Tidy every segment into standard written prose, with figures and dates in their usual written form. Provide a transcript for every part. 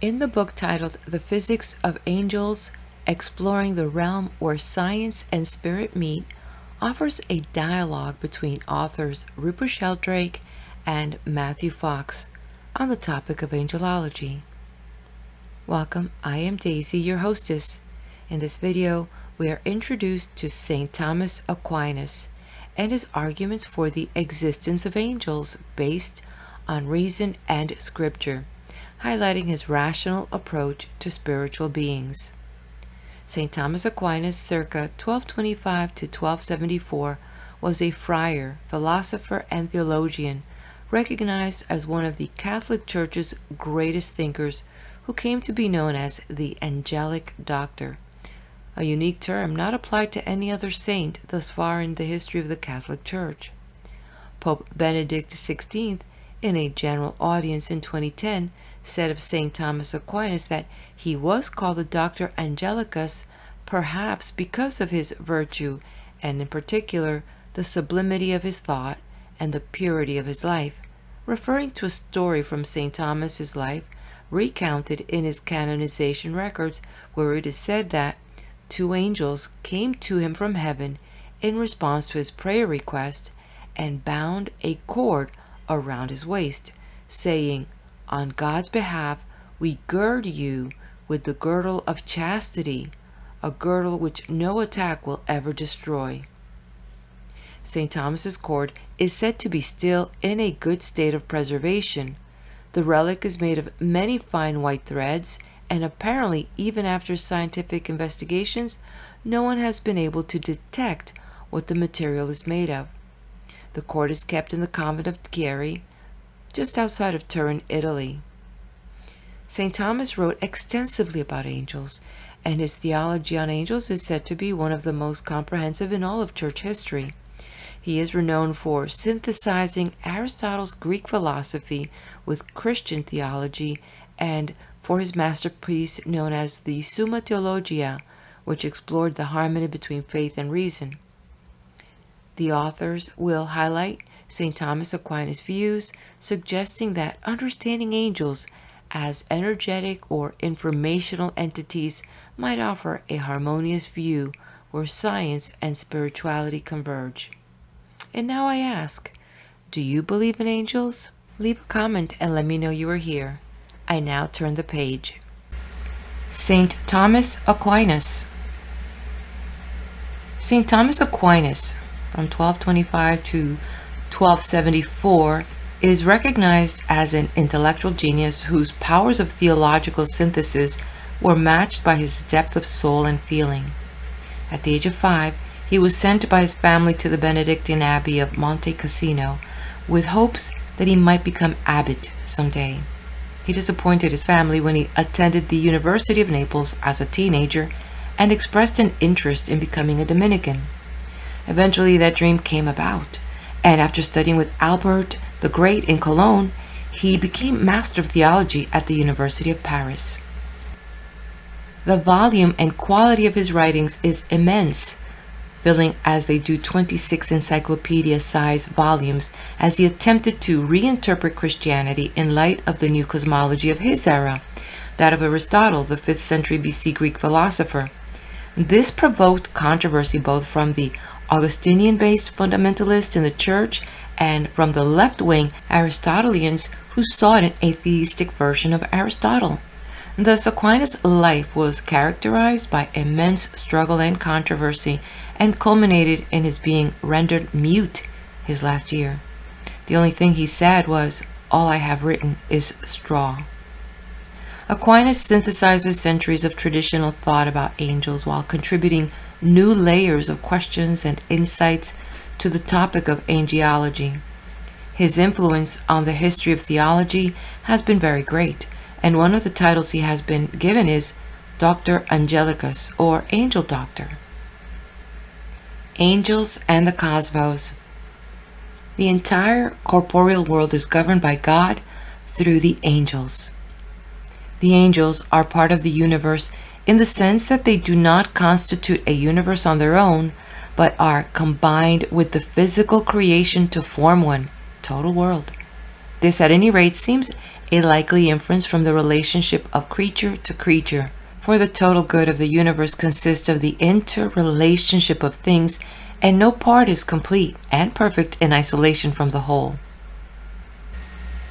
In the book titled The Physics of Angels, Exploring the Realm Where Science and Spirit Meet, offers a dialogue between authors Rupert Sheldrake and Matthew Fox on the topic of angelology. Welcome, I am Daisy, your hostess. In this video, we are introduced to St. Thomas Aquinas and his arguments for the existence of angels based on reason and scripture, highlighting his rational approach to spiritual beings. St. Thomas Aquinas, circa 1225 to 1274, was a friar, philosopher, and theologian, recognized as one of the Catholic Church's greatest thinkers, who came to be known as the Angelic Doctor, a unique term not applied to any other saint thus far in the history of the Catholic Church. Pope Benedict XVI, in a general audience in 2010, said of St. Thomas Aquinas that he was called the Doctor Angelicus perhaps because of his virtue, and in particular the sublimity of his thought and the purity of his life, referring to a story from St. Thomas's life recounted in his canonization records, where it is said that two angels came to him from heaven in response to his prayer request and bound a cord around his waist, saying, "On God's behalf, we gird you with the girdle of chastity, a girdle which no attack will ever destroy." St. Thomas's cord is said to be still in a good state of preservation. The relic is made of many fine white threads, and apparently, even after scientific investigations, no one has been able to detect what the material is made of. The cord is kept in the convent of Chieri, just outside of Turin, Italy. St. Thomas wrote extensively about angels, and his theology on angels is said to be one of the most comprehensive in all of church history. He is renowned for synthesizing Aristotle's Greek philosophy with Christian theology, and for his masterpiece known as the Summa Theologia, which explored the harmony between faith and reason. The authors will highlight St. Thomas Aquinas' views, suggesting that understanding angels as energetic or informational entities might offer a harmonious view where science and spirituality converge. And now I ask, do you believe in angels? Leave a comment and let me know you are here. I now turn the page. St. Thomas Aquinas. St. Thomas Aquinas, from 1225 to 1274, is recognized as an intellectual genius whose powers of theological synthesis were matched by his depth of soul and feeling. At the age of 5, he was sent by his family to the Benedictine Abbey of Monte Cassino with hopes that he might become abbot someday. He disappointed his family when he attended the University of Naples as a teenager and expressed an interest in becoming a Dominican. Eventually, that dream came about, and after studying with Albert the Great in Cologne, he became Master of Theology at the University of Paris. The volume and quality of his writings is immense, filling as they do 26 encyclopedia-sized volumes, as he attempted to reinterpret Christianity in light of the new cosmology of his era, that of Aristotle, the 5th century BC Greek philosopher. This provoked controversy both from the Augustinian-based fundamentalists in the church and from the left-wing Aristotelians who sought an atheistic version of Aristotle. Thus, Aquinas' life was characterized by immense struggle and controversy, and culminated in his being rendered mute his last year. The only thing he said was, "All I have written is straw." Aquinas synthesizes centuries of traditional thought about angels while contributing new layers of questions and insights to the topic of angelology. His influence on the history of theology has been very great, and one of the titles he has been given is Doctor Angelicus, or Angel Doctor. Angels and the Cosmos. The entire corporeal world is governed by God through the angels. The angels are part of the universe in the sense that they do not constitute a universe on their own, but are combined with the physical creation to form one total world. This, at any rate, seems a likely inference from the relationship of creature to creature. For the total good of the universe consists of the interrelationship of things, and no part is complete and perfect in isolation from the whole.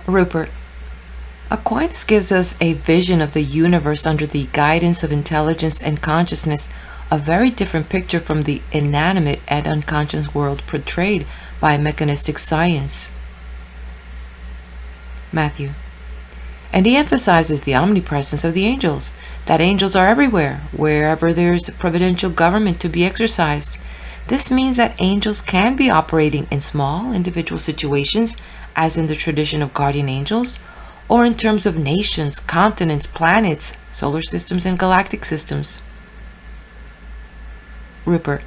Rupert. Aquinas gives us a vision of the universe under the guidance of intelligence and consciousness, a very different picture from the inanimate and unconscious world portrayed by mechanistic science. Matthew. And he emphasizes the omnipresence of the angels, that angels are everywhere, wherever there's providential government to be exercised. This means that angels can be operating in small individual situations, as in the tradition of guardian angels, or in terms of nations, continents, planets, solar systems, and galactic systems. Rupert.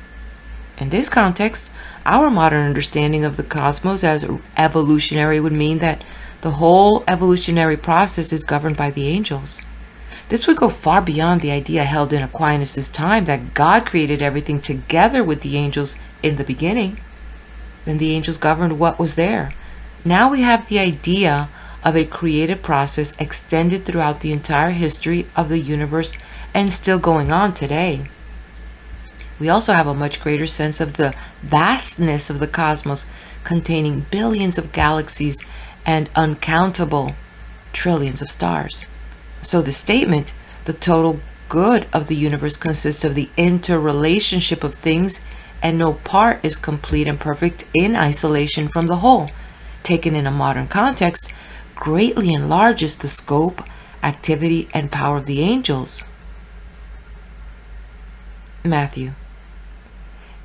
In this context, our modern understanding of the cosmos as evolutionary would mean that the whole evolutionary process is governed by the angels. This would go far beyond the idea held in Aquinas' time that God created everything together with the angels in the beginning. Then the angels governed what was there. Now we have the idea of a creative process extended throughout the entire history of the universe and still going on today. We also have a much greater sense of the vastness of the cosmos, containing billions of galaxies and uncountable trillions of stars. So the statement, the total good of the universe consists of the interrelationship of things, and no part is complete and perfect in isolation from the whole, taken in a modern context, greatly enlarges the scope, activity, and power of the angels. Matthew.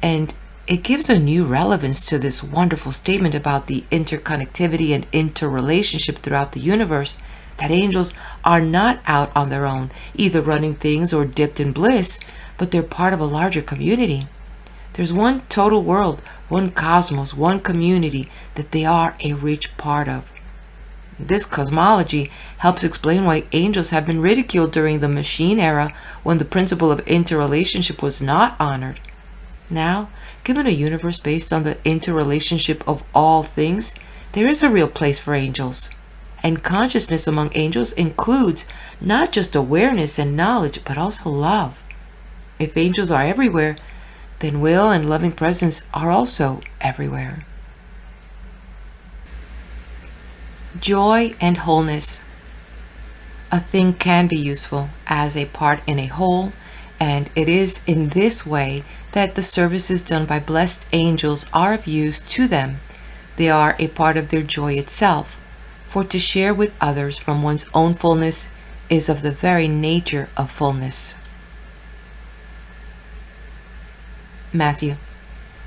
And it gives a new relevance to this wonderful statement about the interconnectivity and interrelationship throughout the universe, that angels are not out on their own, either running things or dipped in bliss, but they're part of a larger community. There's one total world, one cosmos, one community that they are a rich part of. This cosmology helps explain why angels have been ridiculed during the machine era, when the principle of interrelationship was not honored. Now, given a universe based on the interrelationship of all things, there is a real place for angels. And consciousness among angels includes not just awareness and knowledge, but also love. If angels are everywhere, then will and loving presence are also everywhere. Joy and wholeness. A thing can be useful as a part in a whole, and it is in this way that the services done by blessed angels are of use to them. They are a part of their joy itself, for to share with others from one's own fullness is of the very nature of fullness. Matthew.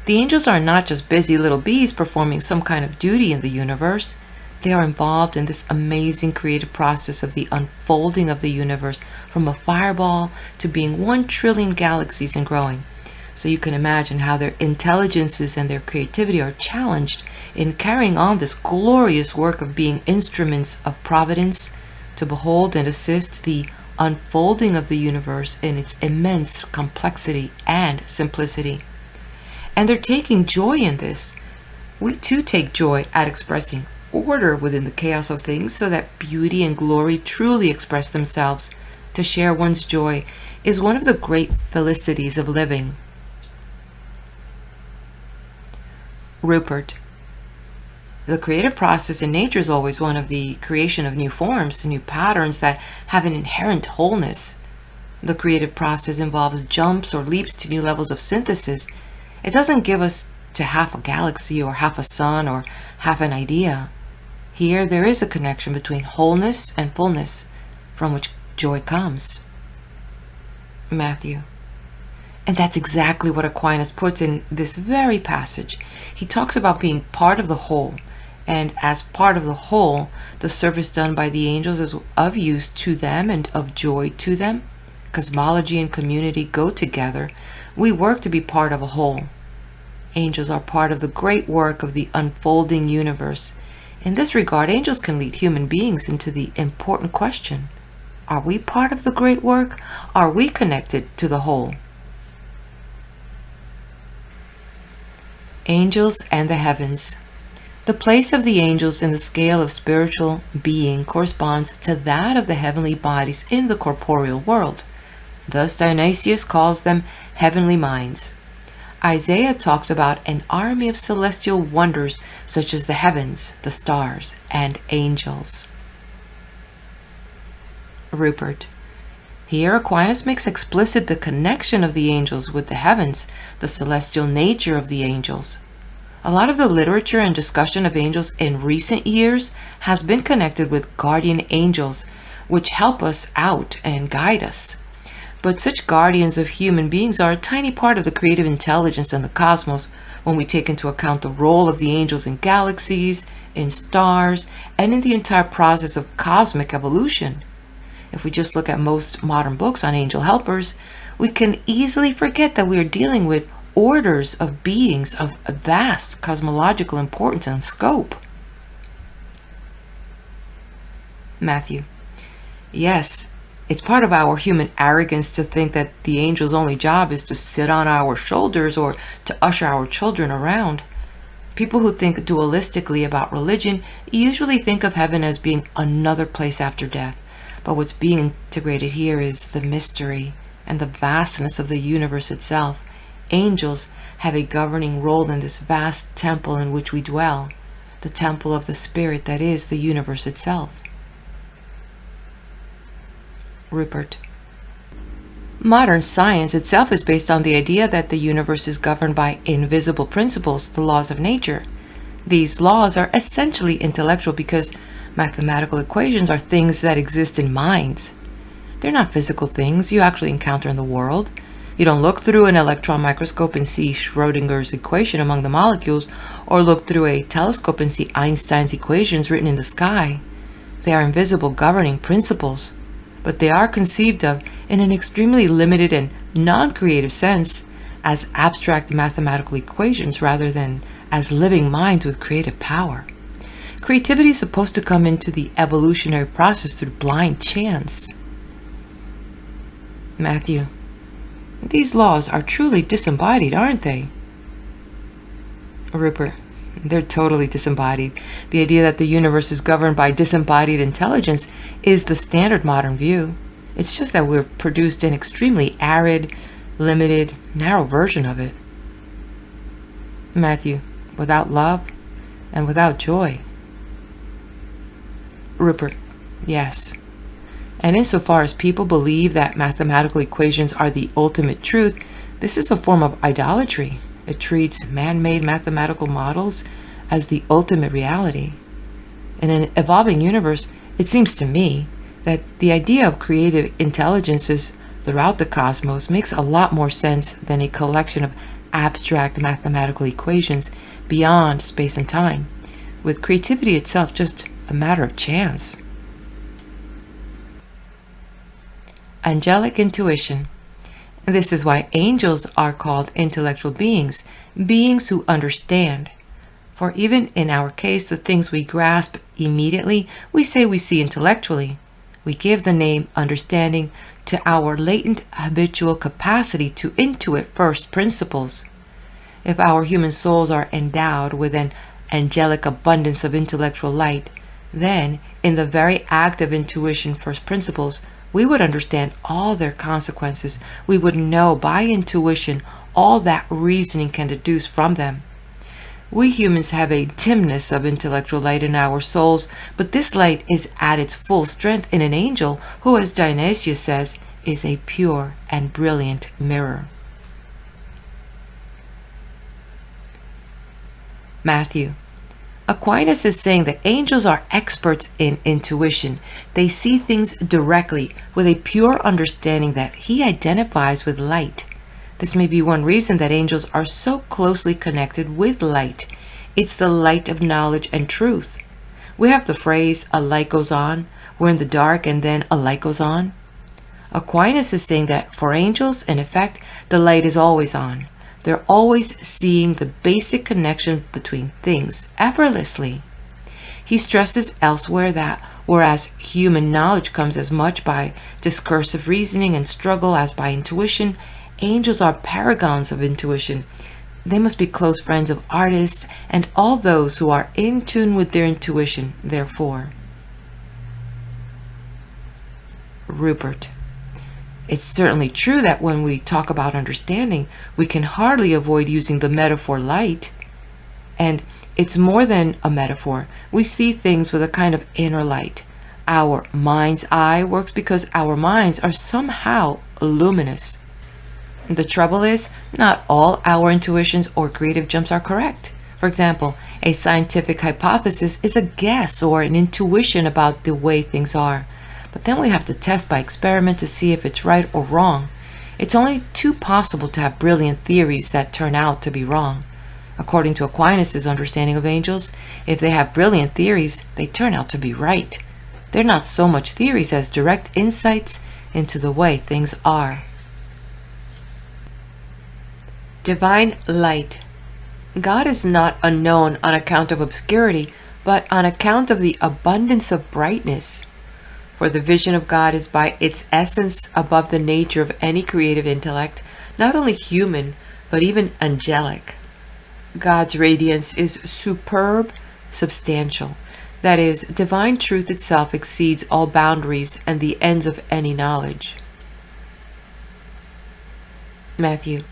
The angels are not just busy little bees performing some kind of duty in the universe. They are involved in this amazing creative process of the unfolding of the universe, from a fireball to being 1 trillion galaxies and growing. So you can imagine how their intelligences and their creativity are challenged in carrying on this glorious work of being instruments of providence to behold and assist the unfolding of the universe in its immense complexity and simplicity. And they're taking joy in this. We too take joy at expressing order within the chaos of things, so that beauty and glory truly express themselves. To share one's joy is one of the great felicities of living. Rupert. The creative process in nature is always one of the creation of new forms, new patterns that have an inherent wholeness. The creative process involves jumps or leaps to new levels of synthesis. It doesn't give us to half a galaxy or half a sun or half an idea. Here there is a connection between wholeness and fullness, from which joy comes. Matthew. And that's exactly what Aquinas puts in this very passage. He talks about being part of the whole, and as part of the whole, the service done by the angels is of use to them and of joy to them. Cosmology and community go together. We work to be part of a whole. Angels are part of the great work of the unfolding universe. In this regard, angels can lead human beings into the important question: are we part of the great work? Are we connected to the whole? Angels and the heavens. The place of the angels in the scale of spiritual being corresponds to that of the heavenly bodies in the corporeal world. Thus Dionysius calls them heavenly minds. Isaiah talks about an army of celestial wonders such as the heavens, the stars, and angels. Rupert. Here Aquinas makes explicit the connection of the angels with the heavens, the celestial nature of the angels. A lot of the literature and discussion of angels in recent years has been connected with guardian angels, which help us out and guide us. But such guardians of human beings are a tiny part of the creative intelligence in the cosmos when we take into account the role of the angels in galaxies, in stars, and in the entire process of cosmic evolution. If we just look at most modern books on angel helpers, we can easily forget that we are dealing with orders of beings of vast cosmological importance and scope. Matthew. Yes, it's part of our human arrogance to think that the angel's only job is to sit on our shoulders or to usher our children around. People who think dualistically about religion usually think of heaven as being another place after death. But what's being integrated here is the mystery and the vastness of the universe itself. Angels have a governing role in this vast temple in which we dwell, the temple of the spirit that is the universe itself. Rupert. Modern science itself is based on the idea that the universe is governed by invisible principles, the laws of nature. These laws are essentially intellectual because mathematical equations are things that exist in minds. They're not physical things you actually encounter in the world. You don't look through an electron microscope and see Schrodinger's equation among the molecules, or look through a telescope and see Einstein's equations written in the sky. They are invisible governing principles, but they are conceived of in an extremely limited and non-creative sense as abstract mathematical equations rather than as living minds with creative power. Creativity is supposed to come into the evolutionary process through blind chance. Matthew. These laws are truly disembodied, aren't they? Rupert. They're totally disembodied. The idea that the universe is governed by disembodied intelligence is the standard modern view. It's just that we've produced an extremely arid, limited, narrow version of it. Matthew. Without love and without joy. Rupert. Yes. And insofar as people believe that mathematical equations are the ultimate truth, this is a form of idolatry. It treats man-made mathematical models as the ultimate reality. In an evolving universe, it seems to me that the idea of creative intelligences throughout the cosmos makes a lot more sense than a collection of abstract mathematical equations beyond space and time, with creativity itself just a matter of chance. Angelic Intuition. This is why angels are called intellectual beings, beings who understand. For even in our case, the things we grasp immediately, we say we see intellectually. We give the name understanding to our latent habitual capacity to intuit first principles. If our human souls are endowed with an angelic abundance of intellectual light, then in the very act of intuition first principles, we would understand all their consequences. We would know by intuition all that reasoning can deduce from them. We humans have a dimness of intellectual light in our souls, but this light is at its full strength in an angel who, as Dionysius says, is a pure and brilliant mirror. Matthew. Aquinas is saying that angels are experts in intuition. They see things directly with a pure understanding that he identifies with light. This may be one reason that angels are so closely connected with light. It's the light of knowledge and truth. We have the phrase, a light goes on. We're in the dark and then a light goes on. Aquinas is saying that for angels, in effect, the light is always on. They're always seeing the basic connection between things effortlessly. He stresses elsewhere that whereas human knowledge comes as much by discursive reasoning and struggle as by intuition, angels are paragons of intuition. They must be close friends of artists and all those who are in tune with their intuition, therefore. Rupert. It's certainly true that when we talk about understanding, we can hardly avoid using the metaphor light. And it's more than a metaphor. We see things with a kind of inner light. Our mind's eye works because our minds are somehow luminous. The trouble is, not all our intuitions or creative jumps are correct. For example, a scientific hypothesis is a guess or an intuition about the way things are. But then we have to test by experiment to see if it's right or wrong. It's only too possible to have brilliant theories that turn out to be wrong. According to Aquinas' understanding of angels, if they have brilliant theories, they turn out to be right. They're not so much theories as direct insights into the way things are. Divine light. God is not unknown on account of obscurity, but on account of the abundance of brightness. For the vision of God is by its essence above the nature of any creative intellect, not only human, but even angelic. God's radiance is superb, substantial. That is, divine truth itself exceeds all boundaries and the ends of any knowledge. Matthew.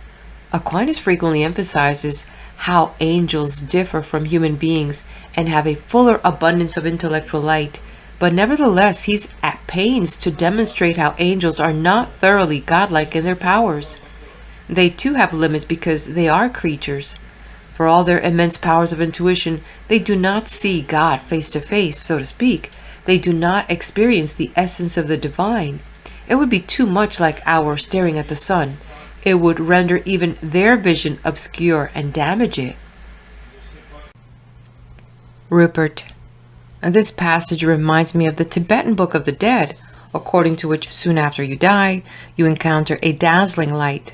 Aquinas frequently emphasizes how angels differ from human beings and have a fuller abundance of intellectual light, but nevertheless he's at pains to demonstrate how angels are not thoroughly godlike in their powers. They too have limits because they are creatures. For all their immense powers of intuition, they do not see God face to face, so to speak. They do not experience the essence of the divine. It would be too much like our staring at the sun. It would render even their vision obscure and damage it. Rupert. This passage reminds me of the Tibetan Book of the Dead, according to which soon after you die, you encounter a dazzling light.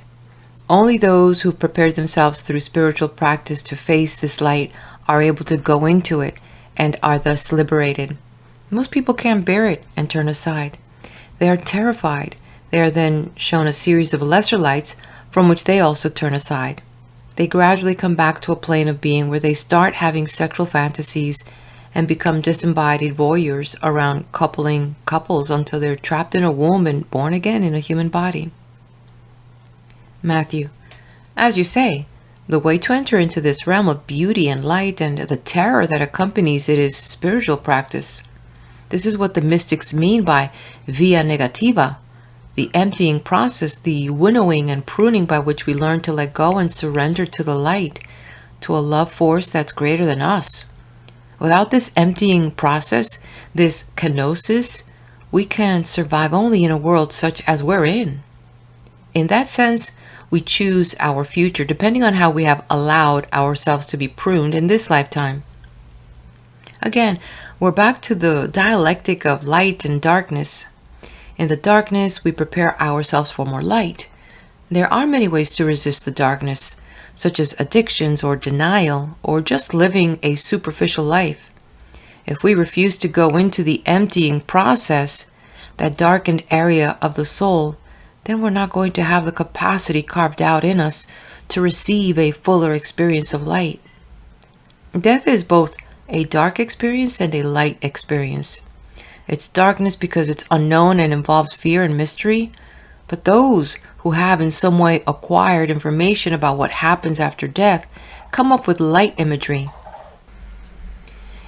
Only those who've prepared themselves through spiritual practice to face this light are able to go into it and are thus liberated. Most people can't bear it and turn aside. They are terrified. They are then shown a series of lesser lights from which they also turn aside. They gradually come back to a plane of being where they start having sexual fantasies and become disembodied voyeurs around coupling couples until they're trapped in a womb and born again in a human body. Matthew. As you say, the way to enter into this realm of beauty and light and the terror that accompanies it is spiritual practice. This is what the mystics mean by via negativa, the emptying process, the winnowing and pruning by which we learn to let go and surrender to the light, to a love force that's greater than us. Without this emptying process, this kenosis, we can survive only in a world such as we're in. In that sense, we choose our future depending on how we have allowed ourselves to be pruned in this lifetime. Again, we're back to the dialectic of light and darkness. In the darkness, we prepare ourselves for more light. There are many ways to resist the darkness, such as addictions or denial, or just living a superficial life. If we refuse to go into the emptying process, that darkened area of the soul, then we're not going to have the capacity carved out in us to receive a fuller experience of light. Death is both a dark experience and a light experience. It's darkness because it's unknown and involves fear and mystery, but those who have in some way acquired information about what happens after death come up with light imagery.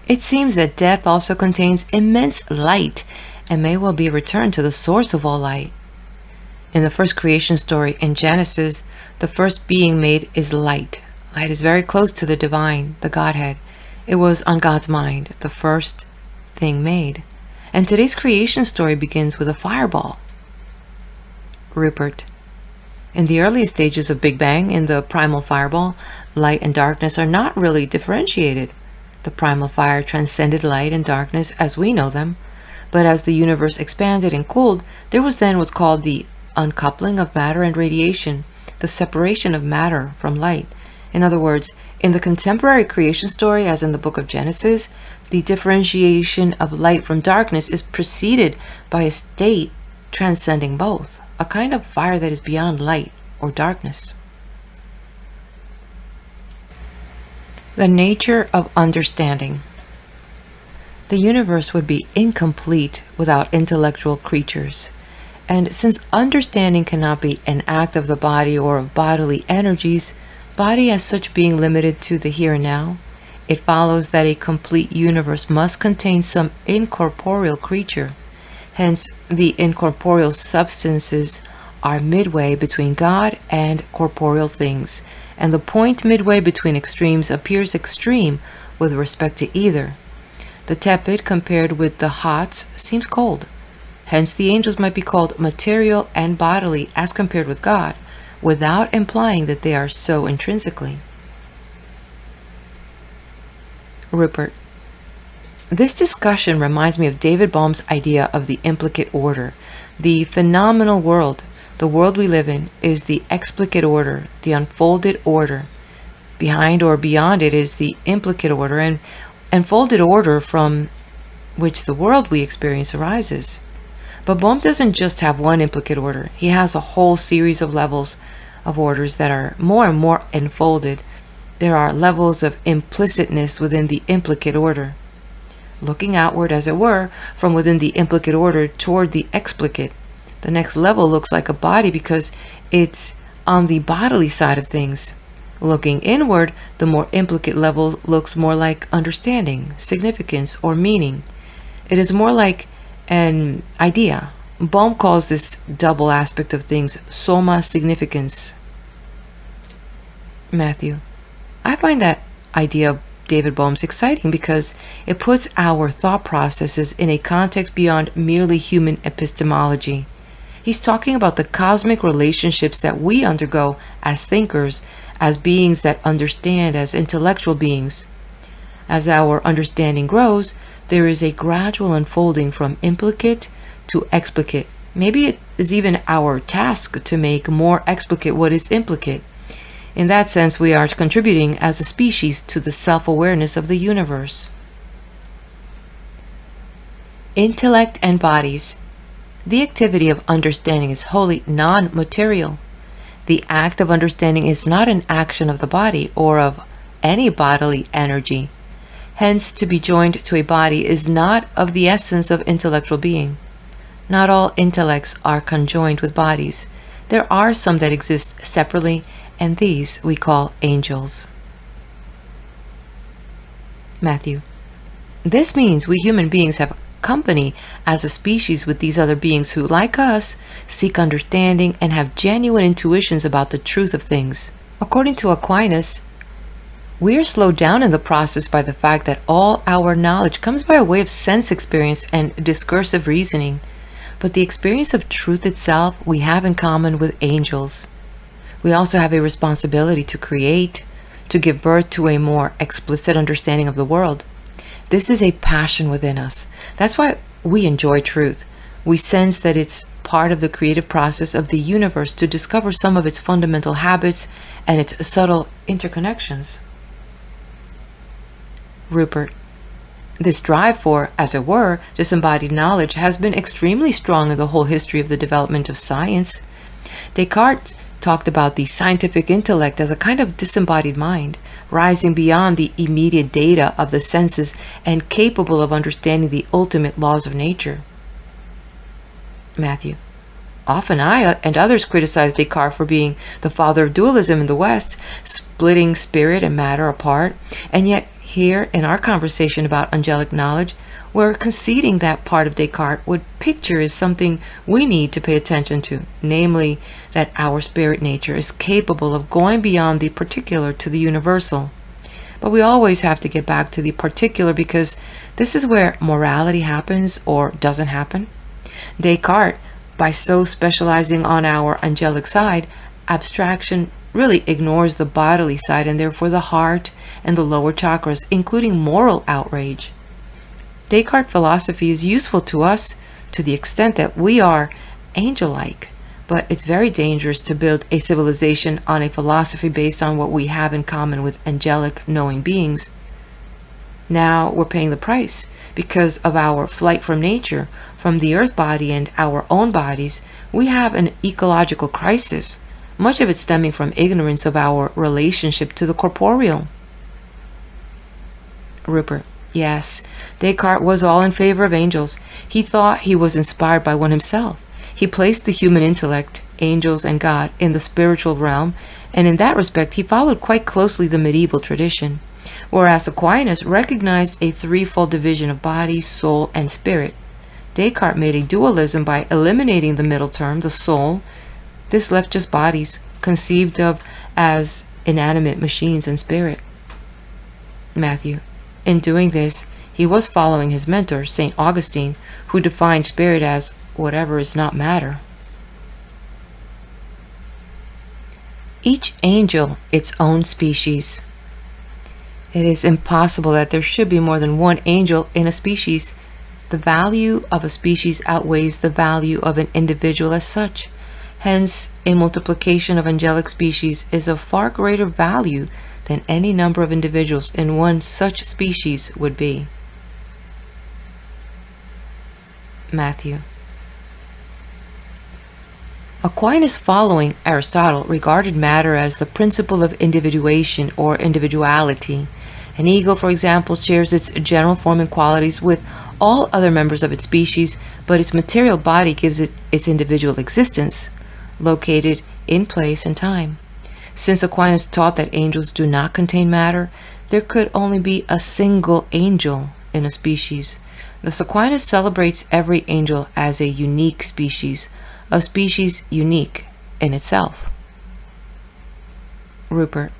It seems that death also contains immense light and may well be a return to the source of all light. In the first creation story in Genesis, the first being made is light. Light is very close to the divine, the Godhead. It was on God's mind, the first thing made. And today's creation story begins with a fireball. Rupert. In the earliest stages of Big Bang, in the primal fireball, light and darkness are not really differentiated. The primal fire transcended light and darkness as we know them, but as the universe expanded and cooled, there was then what's called the uncoupling of matter and radiation, the separation of matter from light. In other words, in the contemporary creation story, as in the book of Genesis, the differentiation of light from darkness is preceded by a state transcending both, a kind of fire that is beyond light or darkness. The nature of understanding. The universe would be incomplete without intellectual creatures. And since understanding cannot be an act of the body or of bodily energies, body as such being limited to the here and now, it follows that a complete universe must contain some incorporeal creature. Hence, the incorporeal substances are midway between God and corporeal things, and the point midway between extremes appears extreme with respect to either. The tepid compared with the hot seems cold. Hence the angels might be called material and bodily as compared with God, without implying that they are so intrinsically. Rupert. This discussion reminds me of David Bohm's idea of the implicate order. The phenomenal world, the world we live in, is the explicate order, the unfolded order. Behind or beyond it is the implicate order and unfolded order from which the world we experience arises. But Bohm doesn't just have one implicate order. He has a whole series of levels of orders that are more and more enfolded. There are levels of implicitness within the implicate order, looking outward, as it were, from within the implicate order toward the explicate. The next level looks like a body because it's on the bodily side of things. Looking inward, the more implicate level looks more like understanding, significance, or meaning. It is more like an idea. Bohm calls this double aspect of things soma significance. Matthew. I find that idea of David Bohm's exciting because it puts our thought processes in a context beyond merely human epistemology. He's talking about the cosmic relationships that we undergo as thinkers, as beings that understand, as intellectual beings. As our understanding grows, there is a gradual unfolding from implicate to explicate. Maybe it is even our task to make more explicate what is implicate. In that sense, we are contributing as a species to the self-awareness of the universe. Intellect and bodies. The activity of understanding is wholly non-material. The act of understanding is not an action of the body or of any bodily energy. Hence, to be joined to a body is not of the essence of intellectual being. Not all intellects are conjoined with bodies. There are some that exist separately, and these we call angels. Matthew. This means we human beings have company as a species with these other beings who, like us, seek understanding and have genuine intuitions about the truth of things. According to Aquinas, we are slowed down in the process by the fact that all our knowledge comes by way of sense experience and discursive reasoning, but the experience of truth itself we have in common with angels. We also have a responsibility to create, to give birth to a more explicit understanding of the world. This is a passion within us. That's why we enjoy truth. We sense that it's part of the creative process of the universe to discover some of its fundamental habits and its subtle interconnections. Rupert. This drive for, as it were, disembodied knowledge has been extremely strong in the whole history of the development of science. Descartes talked about the scientific intellect as a kind of disembodied mind, rising beyond the immediate data of the senses and capable of understanding the ultimate laws of nature. Matthew. Often I and others criticize Descartes for being the father of dualism in the West, splitting spirit and matter apart, and yet here in our conversation about angelic knowledge, we're conceding that part of Descartes would picture is something we need to pay attention to, namely that our spirit nature is capable of going beyond the particular to the universal. But we always have to get back to the particular because this is where morality happens or doesn't happen. Descartes, by so specializing on our angelic side, abstraction really ignores the bodily side and therefore the heart and the lower chakras, including moral outrage. Descartes' philosophy is useful to us to the extent that we are angel-like, but it's very dangerous to build a civilization on a philosophy based on what we have in common with angelic knowing beings. Now we're paying the price because of our flight from nature, from the earth body and our own bodies. We have an ecological crisis, much of it stemming from ignorance of our relationship to the corporeal. Rupert. Yes, Descartes was all in favor of angels. He thought he was inspired by one himself. He placed the human intellect, angels, and God in the spiritual realm, and in that respect he followed quite closely the medieval tradition, whereas Aquinas recognized a threefold division of body, soul, and spirit. Descartes made a dualism by eliminating the middle term, the soul. This left just bodies, conceived of as inanimate machines, and spirit. Matthew. In doing this, he was following his mentor, St. Augustine, who defined spirit as whatever is not matter. Each angel its own species. It is impossible that there should be more than one angel in a species. The value of a species outweighs the value of an individual as such. Hence, a multiplication of angelic species is of far greater value than any number of individuals in one such species would be. Matthew. Aquinas, following Aristotle, regarded matter as the principle of individuation or individuality. An eagle, for example, shares its general form and qualities with all other members of its species, but its material body gives it its individual existence, located in place and time. Since Aquinas taught that angels do not contain matter, there could only be a single angel in a species. Thus Aquinas celebrates every angel as a unique species, a species unique in itself. Rupert.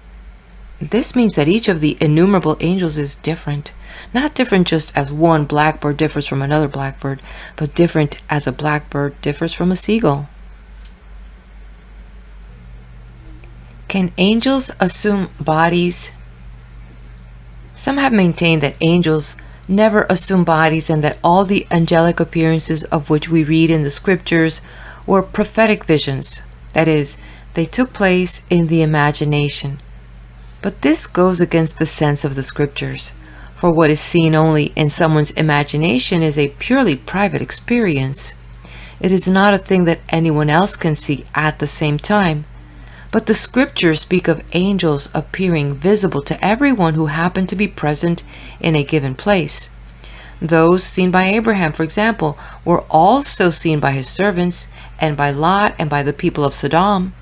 This means that each of the innumerable angels is different. Not different just as one blackbird differs from another blackbird, but different as a blackbird differs from a seagull. Can angels assume bodies? Some have maintained that angels never assume bodies and that all the angelic appearances of which we read in the scriptures were prophetic visions. That is, they took place in the imagination. But this goes against the sense of the scriptures, for what is seen only in someone's imagination is a purely private experience. It is not a thing that anyone else can see at the same time. But the scriptures speak of angels appearing visible to everyone who happened to be present in a given place. Those seen by Abraham, for example, were also seen by his servants, and by Lot, and by the people of Sodom.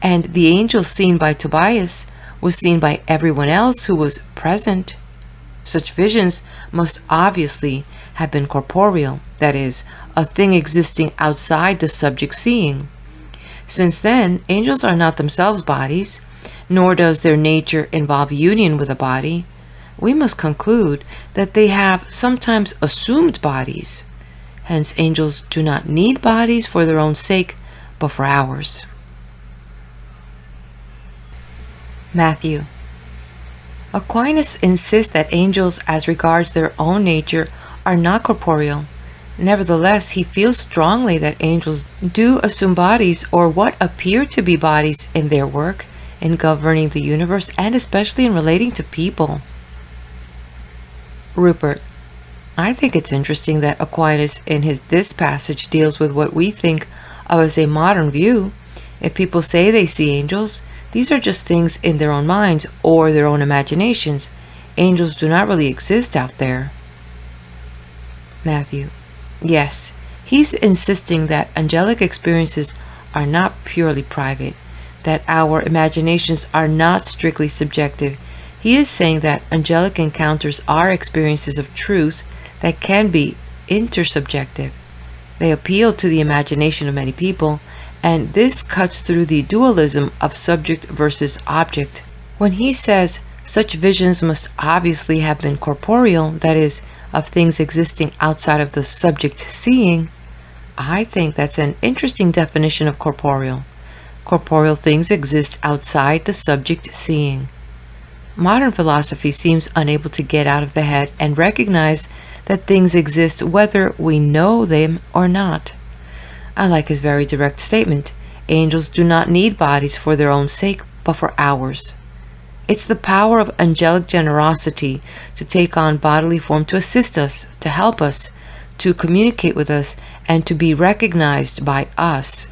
And the angel seen by Tobias was seen by everyone else who was present. Such visions must obviously have been corporeal, that is, a thing existing outside the subject seeing. Since then, angels are not themselves bodies, nor does their nature involve union with a body, we must conclude that they have sometimes assumed bodies. Hence, angels do not need bodies for their own sake, but for ours. Matthew. Aquinas insists that angels, as regards their own nature, are not corporeal. Nevertheless, he feels strongly that angels do assume bodies, or what appear to be bodies, in their work, in governing the universe, and especially in relating to people. Rupert. I think it's interesting that Aquinas in this passage deals with what we think of as a modern view. If people say they see angels, these are just things in their own minds or their own imaginations. Angels do not really exist out there. Matthew. Yes, he's insisting that angelic experiences are not purely private, that our imaginations are not strictly subjective. He is saying that angelic encounters are experiences of truth that can be intersubjective. They appeal to the imagination of many people, and this cuts through the dualism of subject versus object. When he says such visions must obviously have been corporeal, that is, of things existing outside of the subject seeing, I think that's an interesting definition of corporeal. Corporeal things exist outside the subject seeing. Modern philosophy seems unable to get out of the head and recognize that things exist whether we know them or not. I like his very direct statement. Angels do not need bodies for their own sake, but for ours. It's the power of angelic generosity to take on bodily form to assist us, to help us, to communicate with us, and to be recognized by us.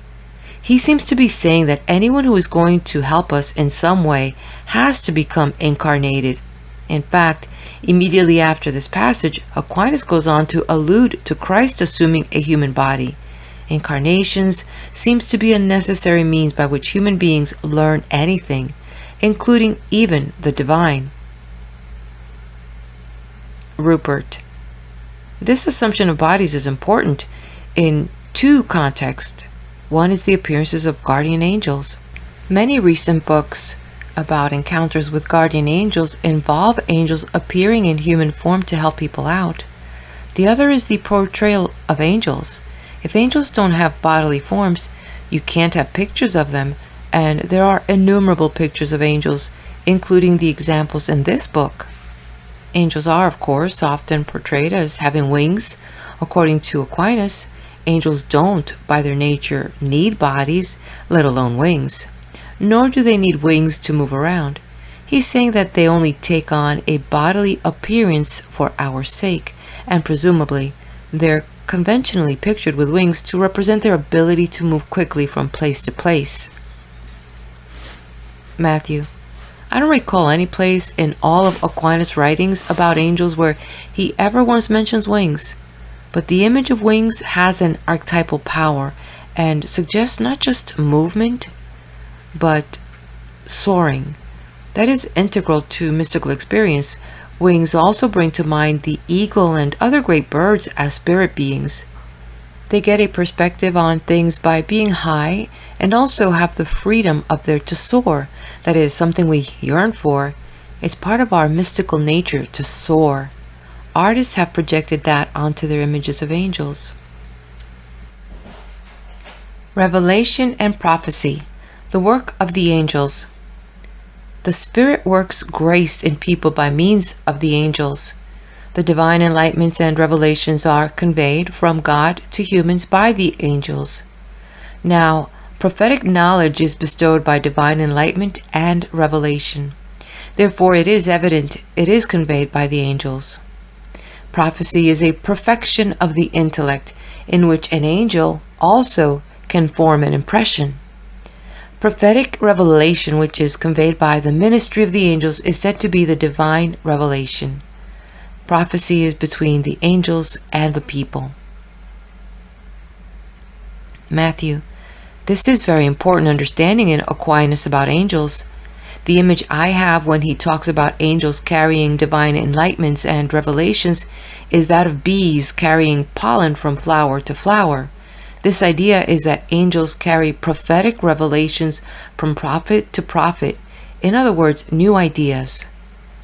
He seems to be saying that anyone who is going to help us in some way has to become incarnated. In fact, Immediately after this passage, Aquinas goes on to allude to Christ assuming a human body. Incarnations seems to be a necessary means by which human beings learn anything, including even the divine. Rupert. This assumption of bodies is important in two contexts. One is the appearances of guardian angels. Many recent books about encounters with guardian angels involve angels appearing in human form to help people out. The other is the portrayal of angels. If angels don't have bodily forms, you can't have pictures of them, and there are innumerable pictures of angels, including the examples in this book. Angels are, of course, often portrayed as having wings. According to Aquinas, angels don't, by their nature, need bodies, let alone wings. Nor do they need wings to move around. He's saying that they only take on a bodily appearance for our sake, and presumably they're conventionally pictured with wings to represent their ability to move quickly from place to place. Matthew. I don't recall any place in all of Aquinas' writings about angels where he ever once mentions wings, but the image of wings has an archetypal power and suggests not just movement, but soaring. That is integral to mystical experience. Wings also bring to mind the eagle and other great birds as spirit beings. They get a perspective on things by being high and also have the freedom up there to soar. That is something we yearn for. It's part of our mystical nature to soar. Artists have projected that onto their images of angels. Revelation and prophecy, the work of the angels. The Spirit works grace in people by means of the angels. The divine enlightenments and revelations are conveyed from God to humans by the angels. Now, prophetic knowledge is bestowed by divine enlightenment and revelation. Therefore, it is evident it is conveyed by the angels. Prophecy is a perfection of the intellect, in which an angel also can form an impression. Prophetic revelation, which is conveyed by the ministry of the angels, is said to be the divine revelation. Prophecy is between the angels and the people. Matthew. This is very important understanding in Aquinas about angels. The image I have when he talks about angels carrying divine enlightenments and revelations is that of bees carrying pollen from flower to flower. This idea is that angels carry prophetic revelations from prophet to prophet. In other words, new ideas.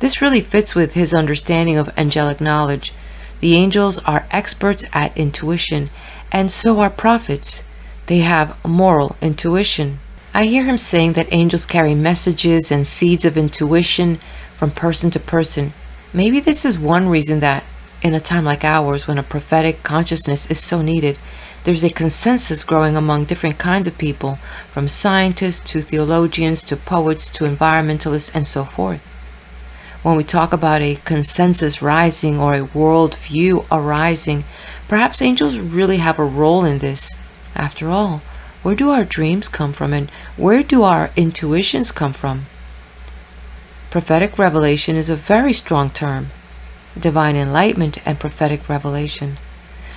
This really fits with his understanding of angelic knowledge. The angels are experts at intuition, and so are prophets. They have moral intuition. I hear him saying that angels carry messages and seeds of intuition from person to person. Maybe this is one reason that, in a time like ours when a prophetic consciousness is so needed, there's a consensus growing among different kinds of people, from scientists to theologians to poets to environmentalists and so forth. When we talk about a consensus rising or a world view arising, perhaps angels really have a role in this. After all, where do our dreams come from, and where do our intuitions come from? Prophetic revelation is a very strong term. Divine enlightenment and prophetic revelation.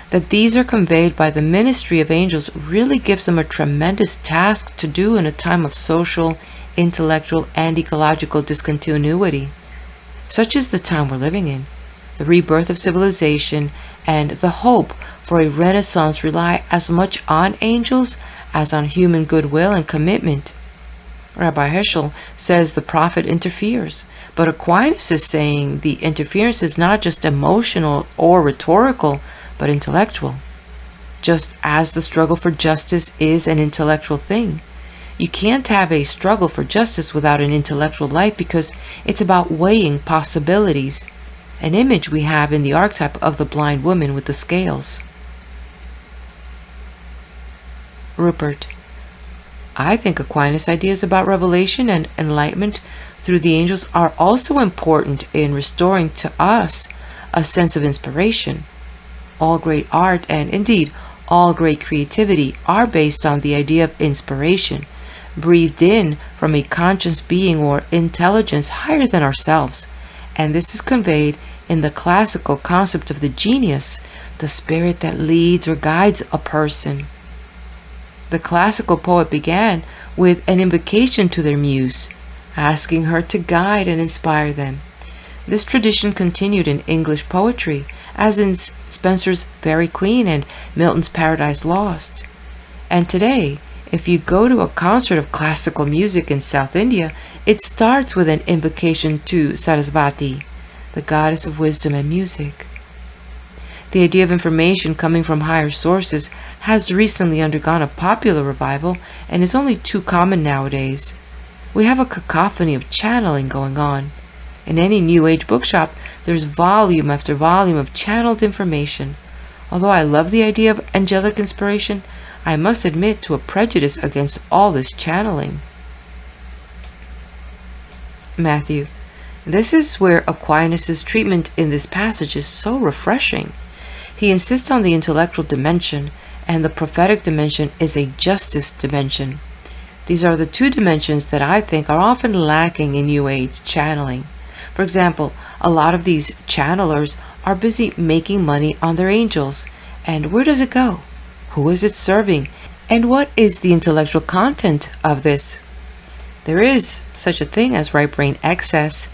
That these are conveyed by the ministry of angels really gives them a tremendous task to do in a time of social, intellectual, and ecological discontinuity. Such is the time we're living in. The rebirth of civilization and the hope for a renaissance rely as much on angels as on human goodwill and commitment. Rabbi Heschel says the prophet interferes, but Aquinas is saying the interference is not just emotional or rhetorical, but intellectual. Just as the struggle for justice is an intellectual thing, you can't have a struggle for justice without an intellectual life, because it's about weighing possibilities, an image we have in the archetype of the blind woman with the scales. Rupert. I think Aquinas' ideas about revelation and enlightenment through the angels are also important in restoring to us a sense of inspiration. All great art, and indeed all great creativity, are based on the idea of inspiration, breathed in from a conscious being or intelligence higher than ourselves, And this is conveyed in the classical concept of the genius, the spirit that leads or guides a person. The classical poet began with an invocation to their muse, asking her to guide and inspire them. This tradition continued in English poetry, as in Spenser's Faerie Queene and Milton's Paradise Lost. And today, if you go to a concert of classical music in South India, it starts with an invocation to Sarasvati, the goddess of wisdom and music. The idea of information coming from higher sources has recently undergone a popular revival and is only too common nowadays. We have a cacophony of channeling going on. In any New Age bookshop, there's volume after volume of channeled information. Although I love the idea of angelic inspiration, I must admit to a prejudice against all this channeling. Matthew. This is where Aquinas' treatment in this passage is so refreshing. He insists on the intellectual dimension, and the prophetic dimension is a justice dimension. These are the two dimensions that I think are often lacking in New Age channeling. For example, a lot of these channelers are busy making money on their angels. And where does it go? Who is it serving? And what is the intellectual content of this? There is such a thing as right brain excess,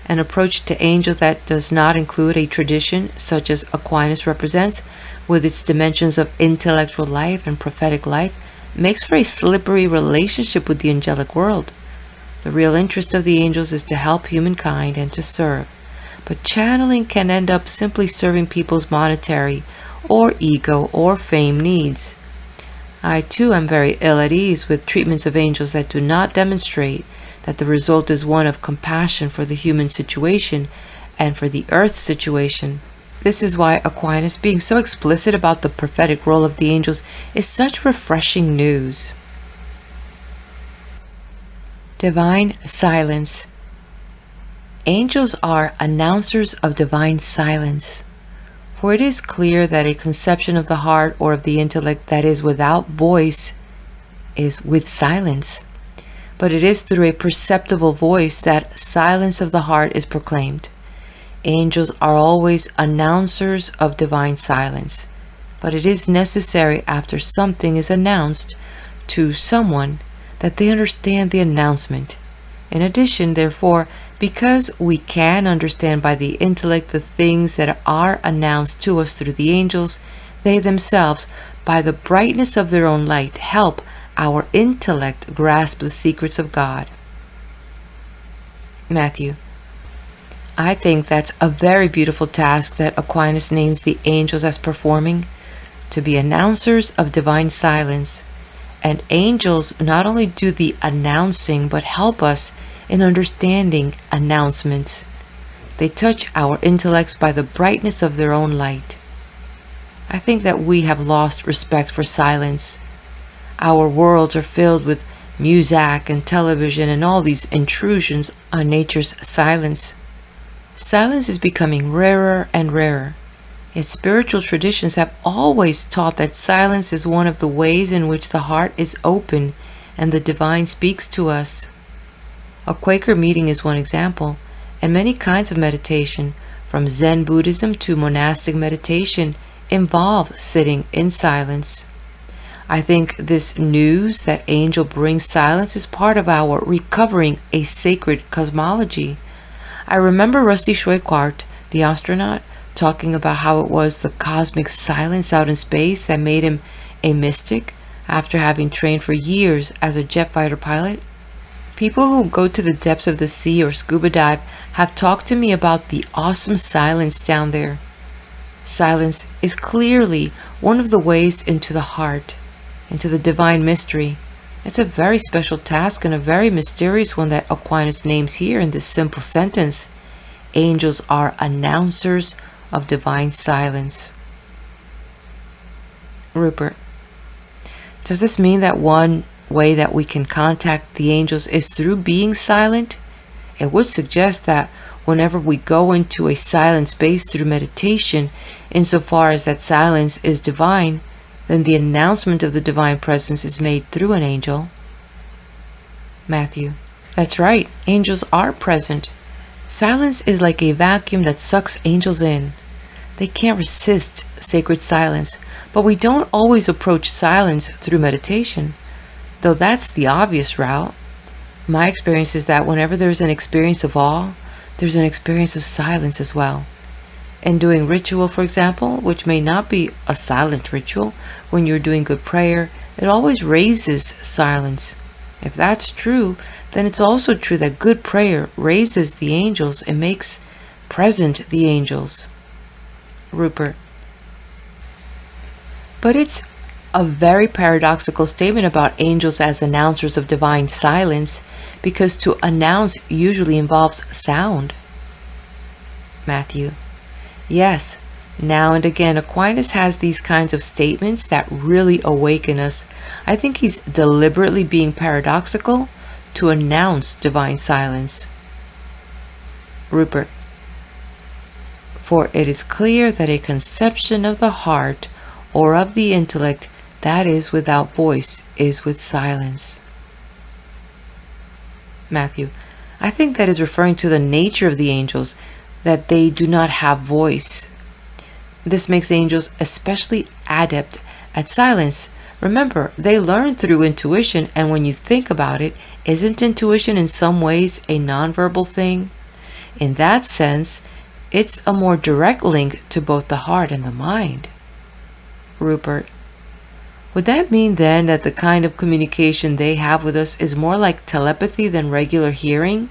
an approach to angel that does not include a tradition such as Aquinas represents, with its dimensions of intellectual life and prophetic life, makes for a slippery relationship with the angelic world. The real interest of the angels is to help humankind and to serve, but channeling can end up simply serving people's monetary or ego or fame needs. I too am very ill at ease with treatments of angels that do not demonstrate that the result is one of compassion for the human situation and for the earth situation. This is why Aquinas being so explicit about the prophetic role of the angels is such refreshing news. Divine silence. Angels are announcers of divine silence. For it is clear that a conception of the heart or of the intellect that is without voice is with silence. But it is through a perceptible voice that silence of the heart is proclaimed. Angels are always announcers of divine silence, but it is necessary after something is announced to someone that they understand the announcement. In addition, therefore, because we can understand by the intellect the things that are announced to us through the angels, they themselves, by the brightness of their own light, help our intellect grasp the secrets of God. Matthew. I think that's a very beautiful task that Aquinas names the angels as performing, to be announcers of divine silence. And angels not only do the announcing, but help us in understanding announcements. They touch our intellects by the brightness of their own light. I think that we have lost respect for silence. Our worlds are filled with music and television and all these intrusions on nature's silence. Silence is becoming rarer and rarer. Yet spiritual traditions have always taught that silence is one of the ways in which the heart is open and the divine speaks to us. A Quaker meeting is one example, and many kinds of meditation, from Zen Buddhism to monastic meditation, involve sitting in silence. I think this news that angel brings silence is part of our recovering a sacred cosmology. I remember Rusty Schweickart, the astronaut, talking about how it was the cosmic silence out in space that made him a mystic after having trained for years as a jet fighter pilot. People who go to the depths of the sea or scuba dive have talked to me about the awesome silence down there. Silence is clearly one of the ways into the heart, into the divine mystery. It's a very special task and a very mysterious one that Aquinas names here in this simple sentence. Angels are announcers of divine silence. Rupert. Does this mean that one way that we can contact the angels is through being silent? It would suggest that whenever we go into a silent space through meditation, insofar as that silence is divine, then the announcement of the divine presence is made through an angel. Matthew. That's right. Angels are present. Silence is like a vacuum that sucks angels in. They can't resist sacred silence, but we don't always approach silence through meditation, though that's the obvious route. My experience is that whenever there's an experience of awe, there's an experience of silence as well. In doing ritual, for example, which may not be a silent ritual, when you're doing good prayer, it always raises silence. If that's true, then it's also true that good prayer raises the angels and makes present the angels. Rupert. But it's a very paradoxical statement about angels as announcers of divine silence, because to announce usually involves sound. Matthew. Yes, now and again Aquinas has these kinds of statements that really awaken us. I think he's deliberately being paradoxical to announce divine silence. Rupert. For it is clear that a conception of the heart or of the intellect that is without voice is with silence. Matthew. I think that is referring to the nature of the angels, that they do not have voice. This makes angels especially adept at silence. Remember, they learn through intuition, and when you think about it, isn't intuition in some ways a nonverbal thing? In that sense, it's a more direct link to both the heart and the mind. Rupert. Would that mean then that the kind of communication they have with us is more like telepathy than regular hearing?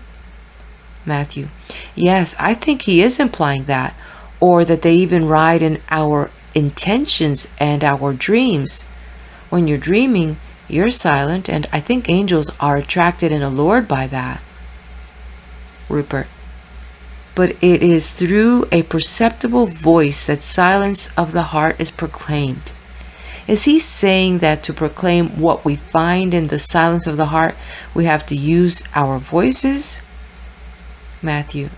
Matthew. Yes, I think he is implying that, or that they even ride in our intentions and our dreams. When you're dreaming, you're silent, and I think angels are attracted and allured by that. Rupert. But it is through a perceptible voice that silence of the heart is proclaimed. Is he saying that to proclaim what we find in the silence of the heart, we have to use our voices? Matthew.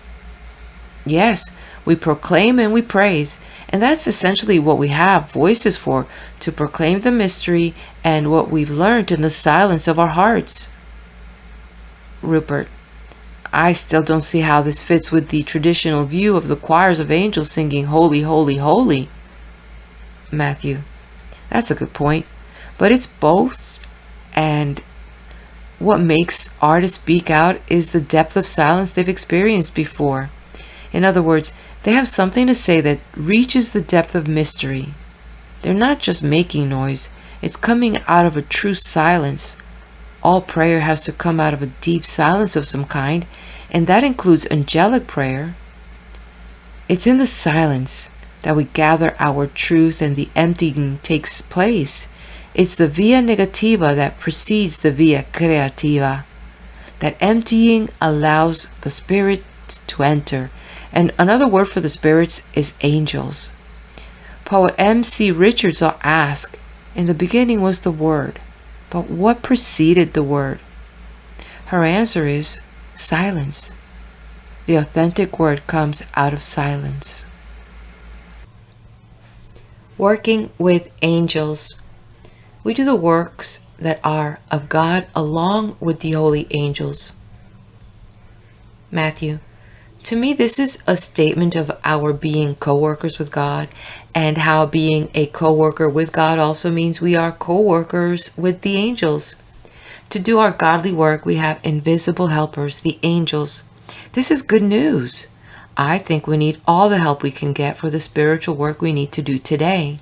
Yes, we proclaim and we praise, and that's essentially what we have voices for, to proclaim the mystery and what we've learned in the silence of our hearts. Rupert. I still don't see how this fits with the traditional view of the choirs of angels singing holy, holy, holy. Matthew. That's a good point, but it's both, and what makes artists speak out is the depth of silence they've experienced before. In other words, they have something to say that reaches the depth of mystery. They're not just making noise, it's coming out of a true silence. All prayer has to come out of a deep silence of some kind, and that includes angelic prayer. It's in the silence that we gather our truth and the emptying takes place. It's the via negativa that precedes the via creativa. That emptying allows the spirit to enter. And another word for the spirits is angels. Poet M.C. Richards will ask, in the beginning was the Word, but what preceded the Word? Her answer is silence. The authentic word comes out of silence. Working with angels. We do the works that are of God along with the holy angels. Matthew. To me, this is a statement of our being co-workers with God, and how being a co-worker with God also means we are co-workers with the angels. To do our godly work, we have invisible helpers, the angels. This is good news. I think we need all the help we can get for the spiritual work we need to do today.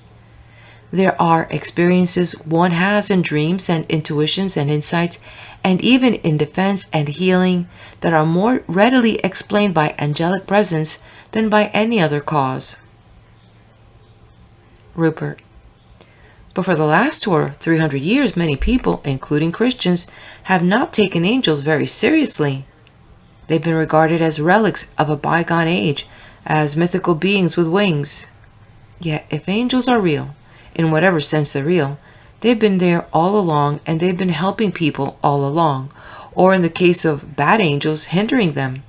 There are experiences one has in dreams and intuitions and insights, and even in defense and healing, that are more readily explained by angelic presence than by any other cause. Rupert. But for the last 200 or 300 years, many people, including Christians, have not taken angels very seriously. They've been regarded as relics of a bygone age, as mythical beings with wings. Yet, if angels are real, in whatever sense they're real, they've been there all along, and they've been helping people all along, or in the case of bad angels, hindering them.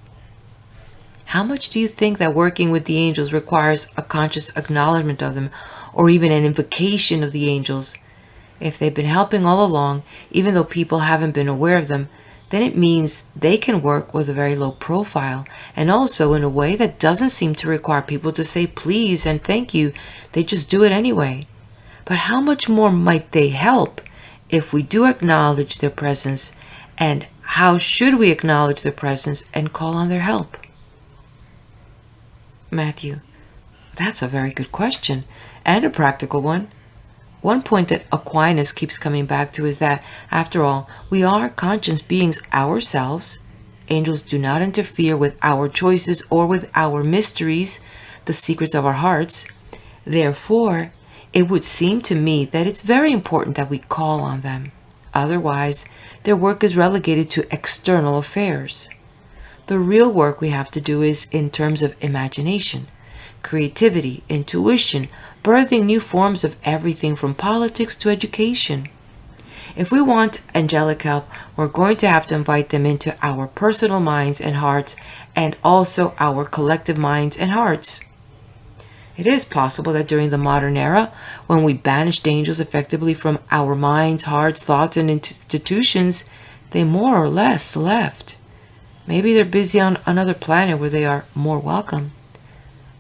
How much do you think that working with the angels requires a conscious acknowledgement of them, or even an invocation of the angels? If they've been helping all along, even though people haven't been aware of them, then it means they can work with a very low profile and also in a way that doesn't seem to require people to say please and thank you. They just do it anyway. But how much more might they help if we do acknowledge their presence, and how should we acknowledge their presence and call on their help? Matthew: that's a very good question and a practical one. One point that Aquinas keeps coming back to is that, after all, we are conscious beings ourselves. Angels do not interfere with our choices or with our mysteries, the secrets of our hearts. Therefore, it would seem to me that it's very important that we call on them. Otherwise, their work is relegated to external affairs. The real work we have to do is in terms of imagination, creativity, intuition, birthing new forms of everything from politics to education. If we want angelic help, we're going to have to invite them into our personal minds and hearts, and also our collective minds and hearts. It is possible that during the modern era, when we banished angels effectively from our minds, hearts, thoughts, and institutions, they more or less left. Maybe they're busy on another planet where they are more welcome.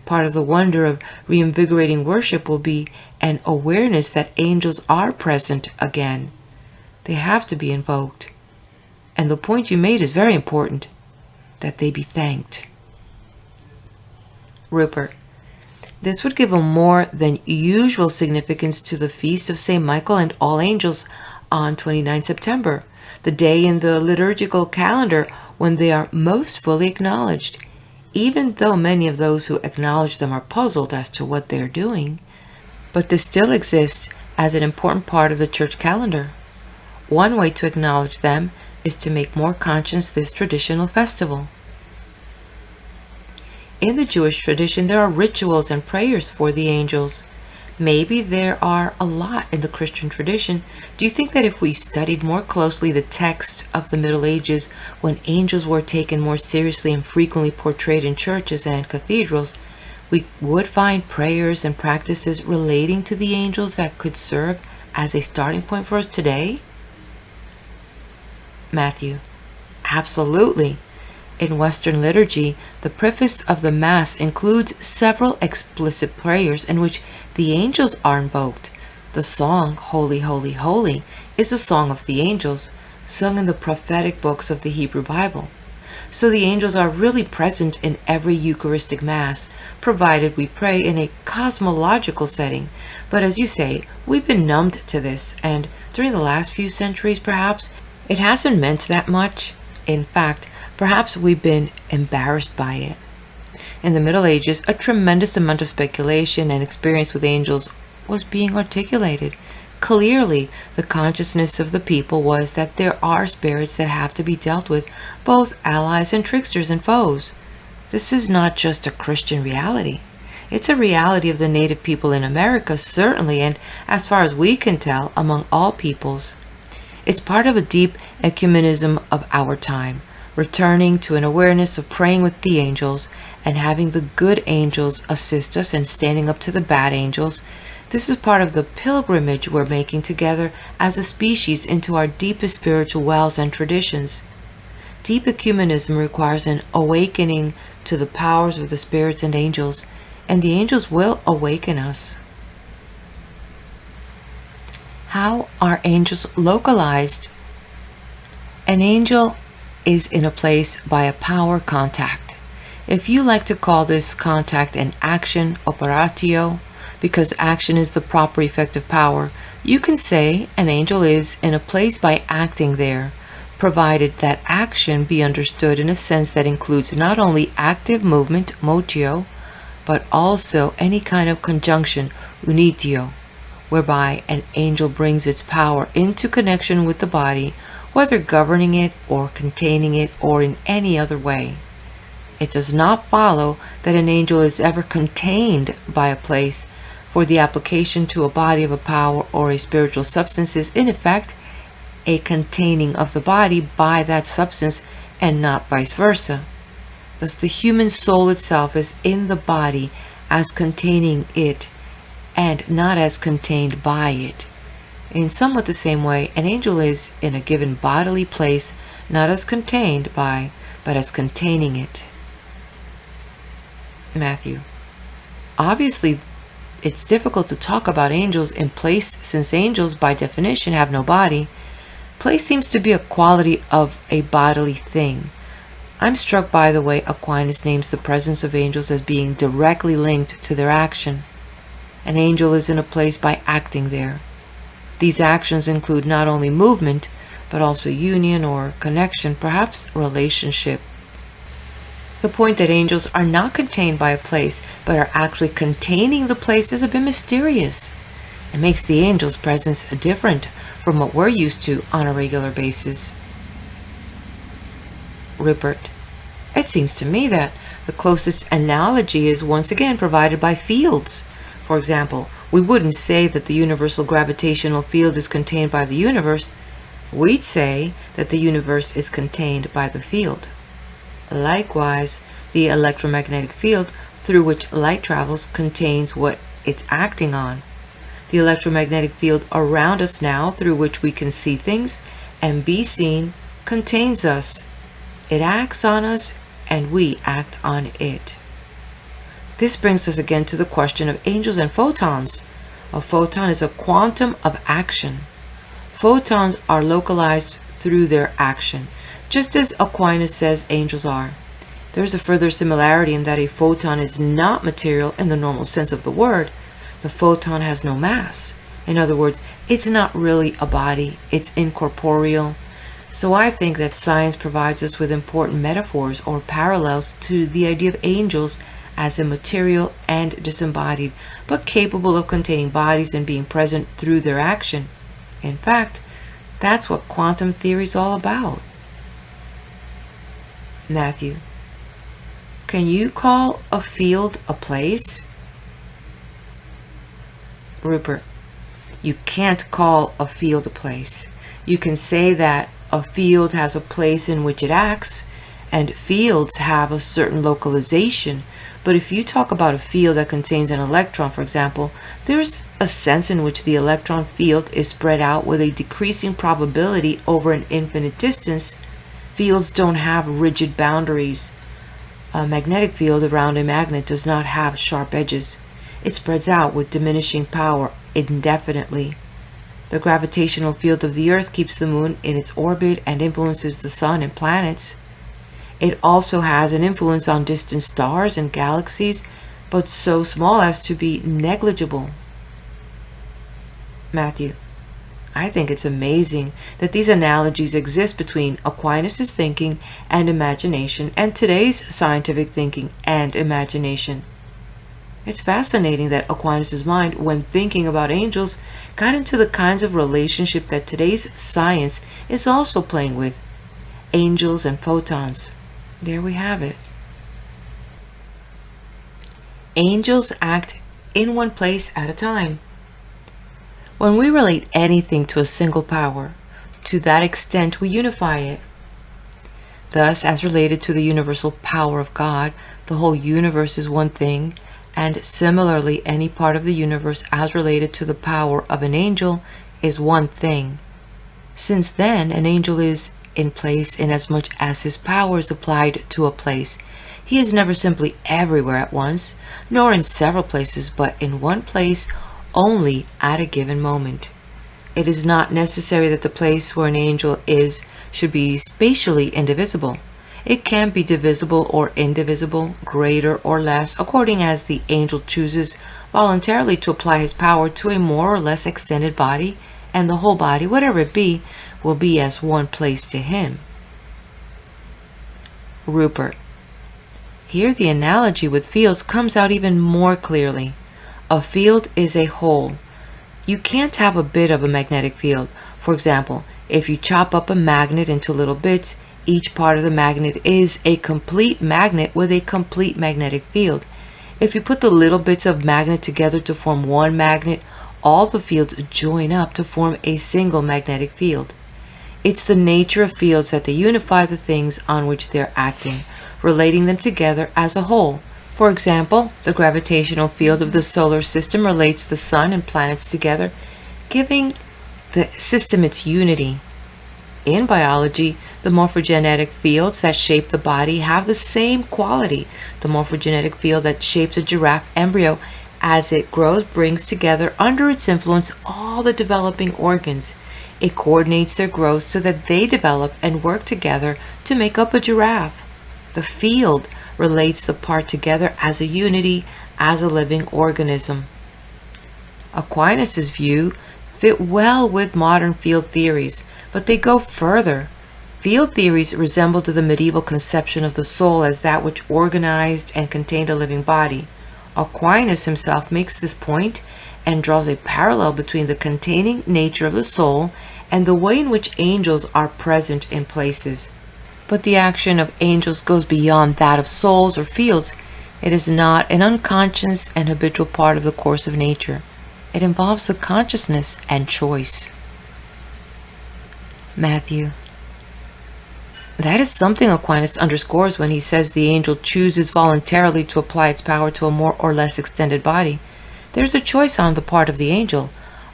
Part of the wonder of reinvigorating worship will be an awareness that angels are present again. They have to be invoked. And the point you made is very important, that they be thanked. Rupert: this would give a more than usual significance to the feast of St. Michael and all angels on 29 September, the day in the liturgical calendar when they are most fully acknowledged, even though many of those who acknowledge them are puzzled as to what they are doing. But this still exists as an important part of the church calendar. One way to acknowledge them is to make more conscious this traditional festival. In the Jewish tradition, there are rituals and prayers for the angels. Maybe there are a lot in the Christian tradition. Do you think that if we studied more closely the text of the Middle Ages, when angels were taken more seriously and frequently portrayed in churches and cathedrals, we would find prayers and practices relating to the angels that could serve as a starting point for us today? Matthew: absolutely. In Western liturgy, the preface of the Mass includes several explicit prayers in which the angels are invoked. The song, Holy, Holy, Holy, is a song of the angels, sung in the prophetic books of the Hebrew Bible. So the angels are really present in every Eucharistic Mass, provided we pray in a cosmological setting. But as you say, we've been numbed to this, and during the last few centuries perhaps, it hasn't meant that much. In fact, perhaps we've been embarrassed by it. In the Middle Ages, a tremendous amount of speculation and experience with angels was being articulated. Clearly, the consciousness of the people was that there are spirits that have to be dealt with, both allies and tricksters and foes. This is not just a Christian reality. It's a reality of the native people in America, certainly, and as far as we can tell, among all peoples. It's part of a deep ecumenism of our time, returning to an awareness of praying with the angels and having the good angels assist us and standing up to the bad angels. This is part of the pilgrimage we're making together as a species into our deepest spiritual wells and traditions. Deep ecumenism requires an awakening to the powers of the spirits and angels, and the angels will awaken us. How are angels localized? An angel is in a place by a power contact. If you like to call this contact an action, operatio, because action is the proper effect of power, you can say an angel is in a place by acting there, provided that action be understood in a sense that includes not only active movement, motio, but also any kind of conjunction, unitio, whereby an angel brings its power into connection with the body, whether governing it or containing it or in any other way. It does not follow that an angel is ever contained by a place, for the application to a body of a power or a spiritual substance is in effect a containing of the body by that substance and not vice versa. Thus the human soul itself is in the body as containing it and not as contained by it. In somewhat the same way, an angel is in a given bodily place, not as contained by, but as containing it. Matthew. Obviously, it's difficult to talk about angels in place since angels, by definition, have no body. Place seems to be a quality of a bodily thing. I'm struck by the way Aquinas names the presence of angels as being directly linked to their action. An angel is in a place by acting there. These actions include not only movement, but also union or connection, perhaps relationship. The point that angels are not contained by a place, but are actually containing the place is a bit mysterious. It makes the angel's presence different from what we're used to on a regular basis. Rupert. It seems to me that the closest analogy is once again provided by fields. For example, we wouldn't say that the universal gravitational field is contained by the universe. We'd say that the universe is contained by the field. Likewise, the electromagnetic field through which light travels contains what it's acting on. The electromagnetic field around us now, through which we can see things and be seen, contains us. It acts on us, and we act on it. This brings us again to the question of angels and photons. A photon is a quantum of action. Photons are localized through their action, just as Aquinas says angels are. There is a further similarity in that a photon is not material in the normal sense of the word. The photon has no mass. In other words, it's not really a body, it's incorporeal. So I think that science provides us with important metaphors or parallels to the idea of angels as immaterial and disembodied, but capable of containing bodies and being present through their action. In fact, that's what quantum theory is all about. Matthew. Can you call a field a place? Rupert. You can't call a field a place. You can say that a field has a place in which it acts, and fields have a certain localization. But if you talk about a field that contains an electron, for example, there's a sense in which the electron field is spread out with a decreasing probability over an infinite distance. Fields don't have rigid boundaries. A magnetic field around a magnet does not have sharp edges. It spreads out with diminishing power indefinitely. The gravitational field of the Earth keeps the moon in its orbit and influences the sun and planets. It also has an influence on distant stars and galaxies, but so small as to be negligible. Matthew. I think it's amazing that these analogies exist between Aquinas' thinking and imagination and today's scientific thinking and imagination. It's fascinating that Aquinas' mind, when thinking about angels, got into the kinds of relationship that today's science is also playing with. Angels and photons. There we have it. Angels act in one place at a time. When we relate anything to a single power, to that extent we unify it. Thus, as related to the universal power of God, the whole universe is one thing, and similarly any part of the universe as related to the power of an angel is one thing. Since then, an angel is in place inasmuch as his power is applied to a place. He is never simply everywhere at once, nor in several places, but in one place only at a given moment. It is not necessary that the place where an angel is should be spatially indivisible. It can be divisible or indivisible, greater or less, according as the angel chooses voluntarily to apply his power to a more or less extended body, and the whole body, whatever it be, will be as one place to him. Rupert. Here the analogy with fields comes out even more clearly. A field is a whole. You can't have a bit of a magnetic field. For example, if you chop up a magnet into little bits, each part of the magnet is a complete magnet with a complete magnetic field. If you put the little bits of magnet together to form one magnet, all the fields join up to form a single magnetic field. It's the nature of fields that they unify the things on which they're acting, relating them together as a whole. For example, the gravitational field of the solar system relates the sun and planets together, giving the system, it's unity. In biology, the morphogenetic fields that shape the body have the same quality. The morphogenetic field that shapes a giraffe embryo as it grows brings together under its influence all the developing organs. It coordinates their growth so that they develop and work together to make up a giraffe. The field relates the part together as a unity, as a living organism. Aquinas' view fit well with modern field theories, but they go further. Field theories resemble to the medieval conception of the soul as that which organized and contained a living body. Aquinas himself makes this point and draws a parallel between the containing nature of the soul and the way in which angels are present in places. But the action of angels goes beyond that of souls or fields. It is not an unconscious and habitual part of the course of nature. It involves the consciousness and choice. Matthew. That is something Aquinas underscores when he says the angel chooses voluntarily to apply its power to a more or less extended body. There's a choice on the part of the angel,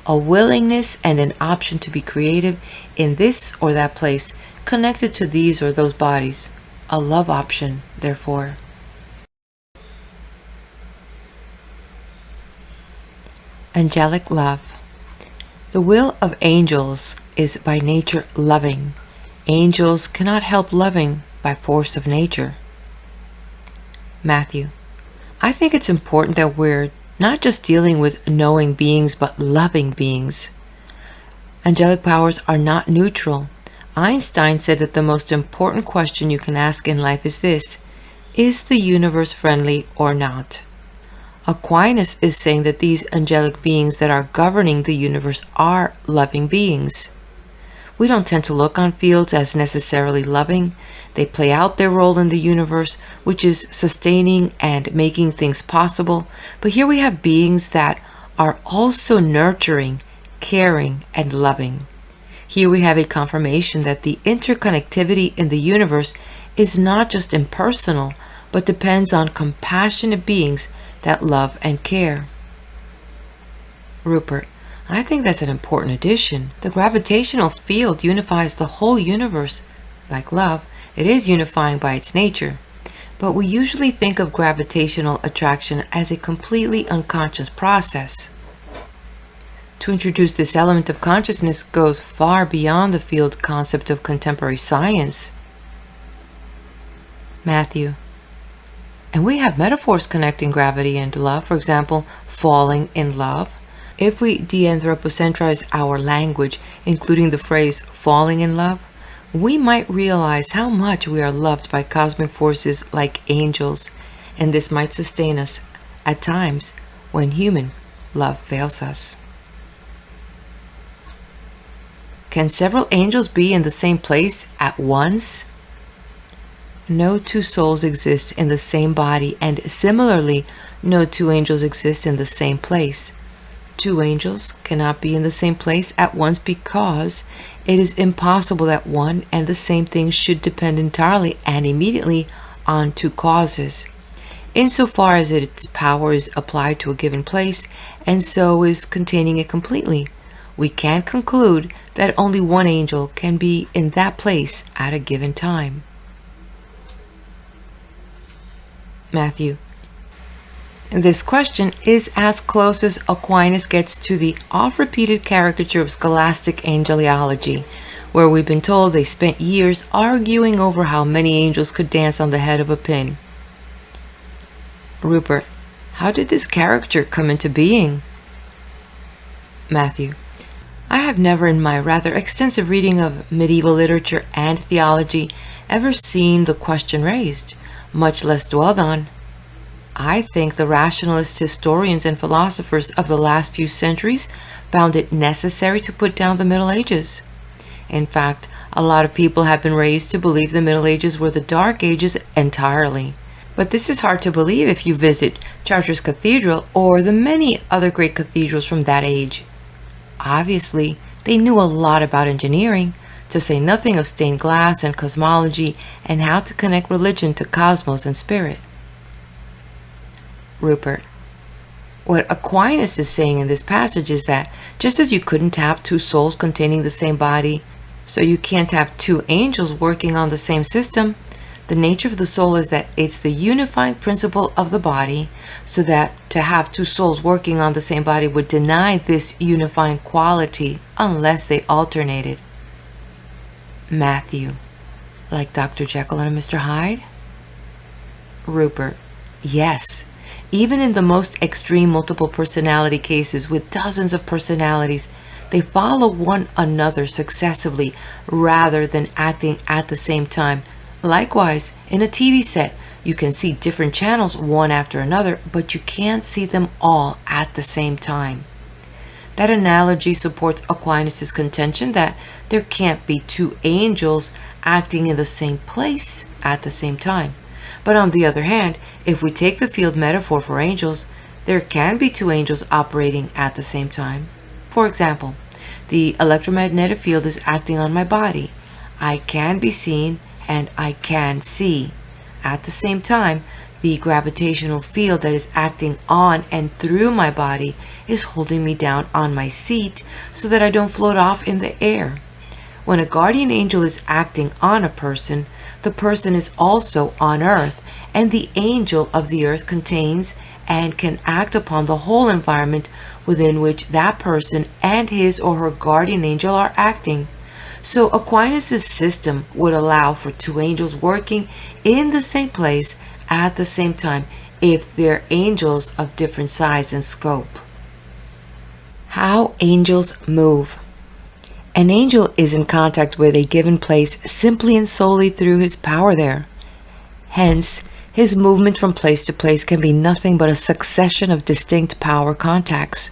a willingness and an option to be creative in this or that place, connected to these or those bodies. A love option, therefore. Angelic love. The will of angels is by nature loving. Angels cannot help loving by force of nature. Matthew. I think it's important that we're not just dealing with knowing beings, but loving beings. Angelic powers are not neutral. Einstein said that the most important question you can ask in life is this: is the universe friendly or not? Aquinas is saying that these angelic beings that are governing the universe are loving beings. We don't tend to look on fields as necessarily loving. They play out their role in the universe, which is sustaining and making things possible. But here we have beings that are also nurturing, caring, and loving. Here we have a confirmation that the interconnectivity in the universe is not just impersonal, but depends on compassionate beings that love and care. Rupert. I think that's an important addition. The gravitational field unifies the whole universe. Like love, it is unifying by its nature. But we usually think of gravitational attraction as a completely unconscious process. To introduce this element of consciousness goes far beyond the field concept of contemporary science. Matthew. And we have metaphors connecting gravity and love. For example, falling in love. If we de-anthropocentrize our language, including the phrase falling in love, we might realize how much we are loved by cosmic forces like angels, and this might sustain us at times when human love fails us. Can several angels be in the same place at once? No two souls exist in the same body, and similarly, no two angels exist in the same place. Two angels cannot be in the same place at once because it is impossible that one and the same thing should depend entirely and immediately on two causes, insofar as its power is applied to a given place and so is containing it completely. We can conclude that only one angel can be in that place at a given time. Matthew. This question is as close as Aquinas gets to the oft-repeated caricature of scholastic angeliology, where we've been told they spent years arguing over how many angels could dance on the head of a pin. Rupert. How did this caricature come into being? Matthew. I have never in my rather extensive reading of medieval literature and theology ever seen the question raised, much less dwelled on. I think the rationalist historians and philosophers of the last few centuries found it necessary to put down the Middle Ages. In fact, a lot of people have been raised to believe the Middle Ages were the Dark Ages entirely. But this is hard to believe if you visit Chartres Cathedral or the many other great cathedrals from that age. Obviously, they knew a lot about engineering, to say nothing of stained glass and cosmology and how to connect religion to cosmos and spirit. Rupert. What Aquinas is saying in this passage is that just as you couldn't have two souls containing the same body, so you can't have two angels working on the same system, the nature of the soul is that it's the unifying principle of the body, so that to have two souls working on the same body would deny this unifying quality unless they alternated. Matthew, like Dr. Jekyll and Mr. Hyde? Rupert, yes. Even in the most extreme multiple personality cases with dozens of personalities, they follow one another successively rather than acting at the same time. Likewise, in a TV set, you can see different channels one after another, but you can't see them all at the same time. That analogy supports Aquinas' contention that there can't be two angels acting in the same place at the same time. But on the other hand, if we take the field metaphor for angels, there can be two angels operating at the same time. For example, the electromagnetic field is acting on my body. I can be seen and I can see. At the same time, the gravitational field that is acting on and through my body is holding me down on my seat so that I don't float off in the air. When a guardian angel is acting on a person, the person is also on earth, and the angel of the earth contains and can act upon the whole environment within which that person and his or her guardian angel are acting. So Aquinas' system would allow for two angels working in the same place at the same time if they're angels of different size and scope. How angels move. An angel is in contact with a given place simply and solely through his power there. Hence, his movement from place to place can be nothing but a succession of distinct power contacts.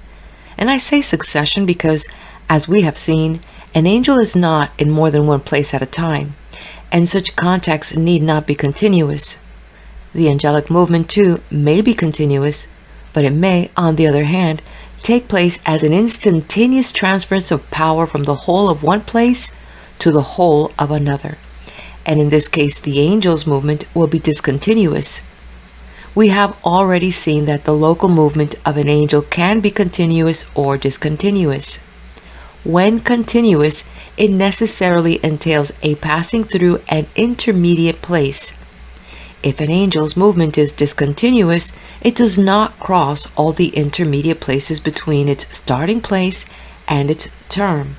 And I say succession because, as we have seen, an angel is not in more than one place at a time, and such contacts need not be continuous. The angelic movement, too, may be continuous, but it may, on the other hand, take place as an instantaneous transference of power from the whole of one place to the whole of another. And in this case, the angel's movement will be discontinuous. We have already seen that the local movement of an angel can be continuous or discontinuous. When continuous, it necessarily entails a passing through an intermediate place. If an angel's movement is discontinuous, it does not cross all the intermediate places between its starting place and its term.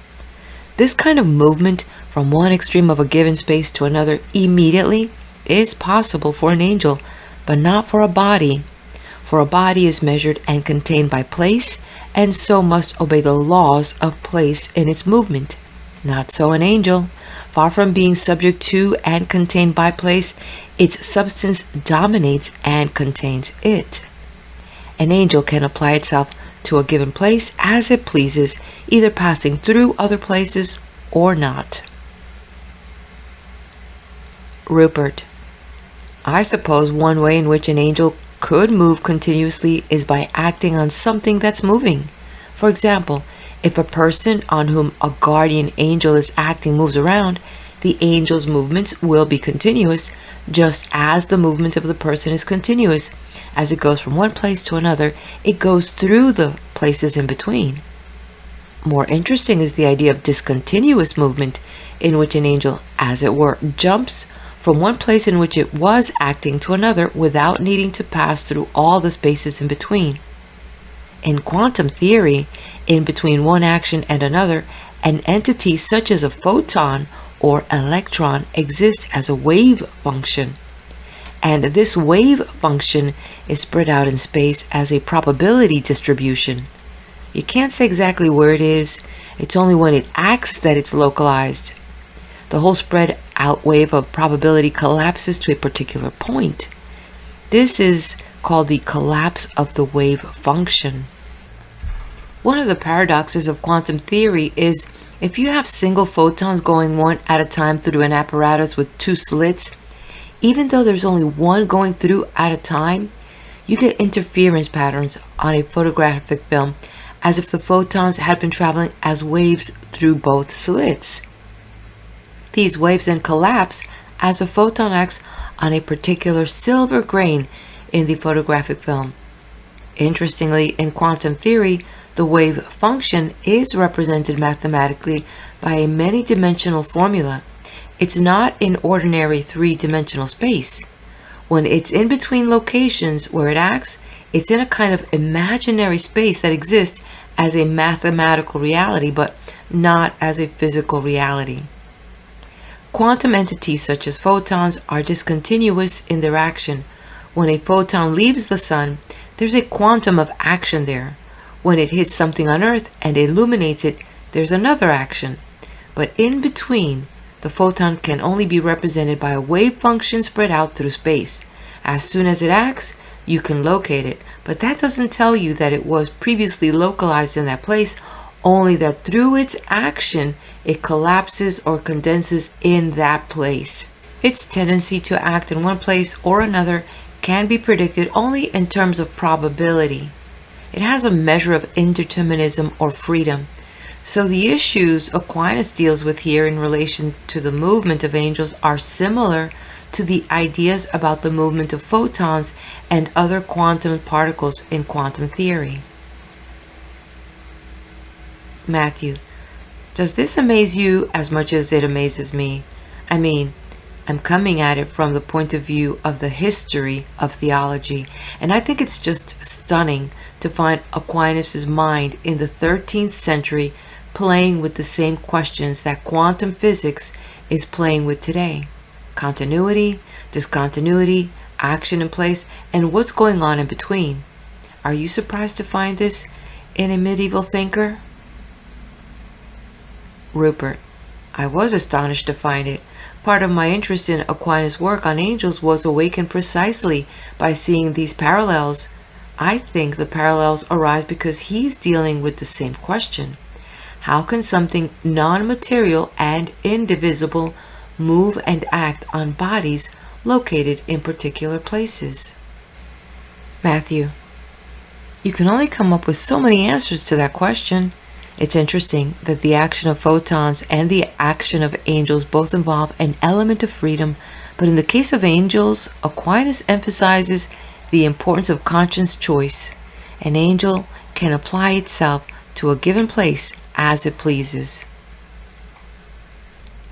This kind of movement from one extreme of a given space to another immediately is possible for an angel, but not for a body. For a body is measured and contained by place, and so must obey the laws of place in its movement. Not so an angel. Far from being subject to and contained by place, its substance dominates and contains it. An angel can apply itself to a given place as it pleases, either passing through other places or not. Rupert, I suppose one way in which an angel could move continuously is by acting on something that's moving. For example, if a person on whom a guardian angel is acting moves around, the angel's movements will be continuous, just as the movement of the person is continuous. As it goes from one place to another, it goes through the places in between. More interesting is the idea of discontinuous movement, in which an angel, as it were, jumps from one place in which it was acting to another without needing to pass through all the spaces in between. In quantum theory, in between one action and another, an entity such as a photon or electron exists as a wave function. And this wave function is spread out in space as a probability distribution. You can't say exactly where it is. It's only when it acts that it's localized. The whole spread out wave of probability collapses to a particular point. This is called the collapse of the wave function. One of the paradoxes of quantum theory is if you have single photons going one at a time through an apparatus with two slits, even though there's only one going through at a time, you get interference patterns on a photographic film as if the photons had been traveling as waves through both slits. These waves then collapse as a photon acts on a particular silver grain in the photographic film. Interestingly, in quantum theory, the wave function is represented mathematically by a many-dimensional formula. It's not in ordinary three-dimensional space. When it's in between locations where it acts, it's in a kind of imaginary space that exists as a mathematical reality, but not as a physical reality. Quantum entities such as photons are discontinuous in their action. When a photon leaves the sun, there's a quantum of action there. When it hits something on Earth and illuminates it, there's another action. But in between, the photon can only be represented by a wave function spread out through space. As soon as it acts, you can locate it, but that doesn't tell you that it was previously localized in that place, only that through its action, it collapses or condenses in that place. Its tendency to act in one place or another can be predicted only in terms of probability. It has a measure of indeterminism or freedom. So the issues Aquinas deals with here in relation to the movement of angels are similar to the ideas about the movement of photons and other quantum particles in quantum theory. Matthew, does this amaze you as much as it amazes me? I mean, I'm coming at it from the point of view of the history of theology, and I think it's just stunning to find Aquinas' mind in the 13th century playing with the same questions that quantum physics is playing with today. Continuity, discontinuity, action in place, and what's going on in between. Are you surprised to find this in a medieval thinker? Rupert, I was astonished to find it. Part of my interest in Aquinas' work on angels was awakened precisely by seeing these parallels. I think the parallels arise because he's dealing with the same question. How can something non-material and indivisible move and act on bodies located in particular places? Matthew, you can only come up with so many answers to that question. It's interesting that the action of photons and the action of angels both involve an element of freedom, but in the case of angels, Aquinas emphasizes the importance of conscious choice. An angel can apply itself to a given place as it pleases.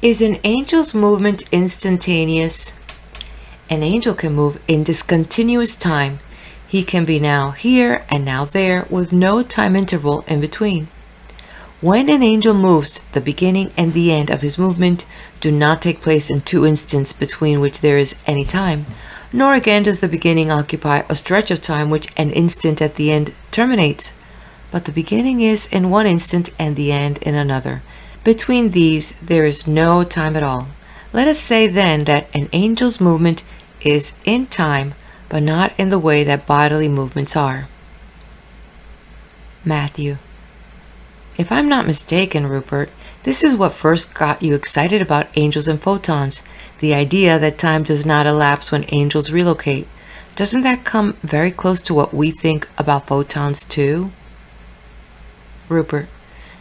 Is an angel's movement instantaneous? An angel can move in discontinuous time. He can be now here and now there with no time interval in between. When an angel moves, the beginning and the end of his movement do not take place in two instants between which there is any time, nor again does the beginning occupy a stretch of time which an instant at the end terminates. But the beginning is in one instant and the end in another. Between these there is no time at all. Let us say then that an angel's movement is in time, but not in the way that bodily movements are. Matthew, if I'm not mistaken, Rupert, this is what first got you excited about angels and photons, the idea that time does not elapse when angels relocate. Doesn't that come very close to what we think about photons too? Rupert,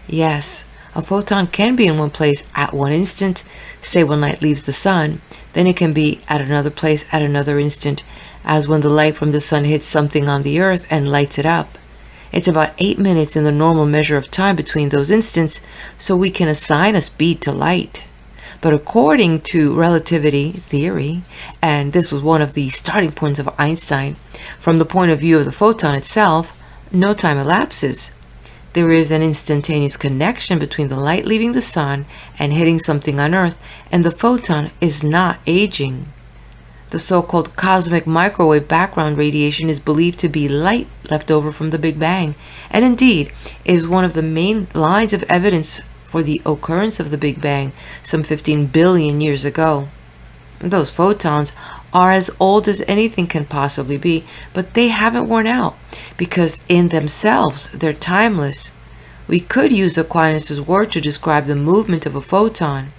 yes, a photon can be in one place at one instant, say when light leaves the sun, then it can be at another place at another instant, as when the light from the sun hits something on the earth and lights it up. It's about 8 minutes in the normal measure of time between those instants, so we can assign a speed to light. But according to relativity theory, and this was one of the starting points of Einstein, from the point of view of the photon itself, no time elapses. There is an instantaneous connection between the light leaving the sun and hitting something on Earth, and the photon is not aging. The so-called cosmic microwave background radiation is believed to be light left over from the Big Bang, and indeed is one of the main lines of evidence for the occurrence of the Big Bang some 15 billion years ago. Those photons are as old as anything can possibly be, but they haven't worn out, because in themselves they're timeless. We could use Aquinas' word to describe the movement of a photon.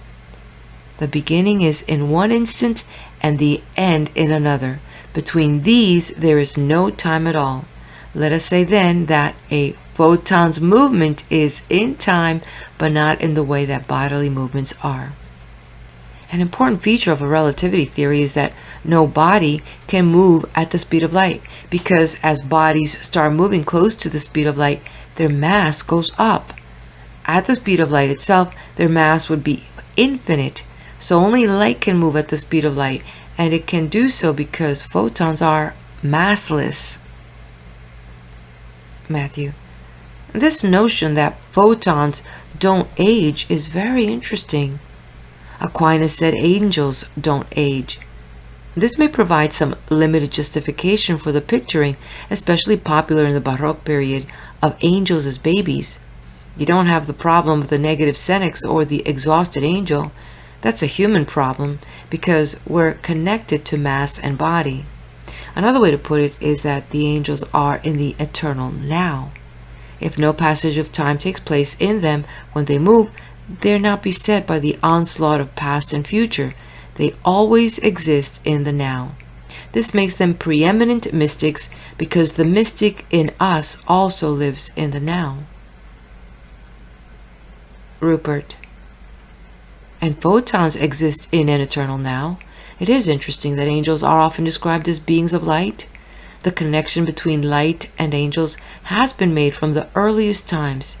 The beginning is in one instant and the end in another. Between these there is no time at all. Let us say then that a photon's movement is in time, but not in the way that bodily movements are. An important feature of a relativity theory is that no body can move at the speed of light, because as bodies start moving close to the speed of light, their mass goes up. At the speed of light itself, their mass would be infinite, so only light can move at the speed of light, and it can do so because photons are massless. Matthew. This notion that photons don't age is very interesting. Aquinas said angels don't age. This may provide some limited justification for the picturing, especially popular in the Baroque period, of angels as babies. You don't have the problem of the negative senex or the exhausted angel. That's a human problem because we're connected to mass and body. Another way to put it is that the angels are in the eternal now. If no passage of time takes place in them when they move, they're not beset by the onslaught of past and future. They always exist in the now. This makes them preeminent mystics because the mystic in us also lives in the now. Rupert. And photons exist in an eternal now. It is interesting that angels are often described as beings of light. The connection between light and angels has been made from the earliest times.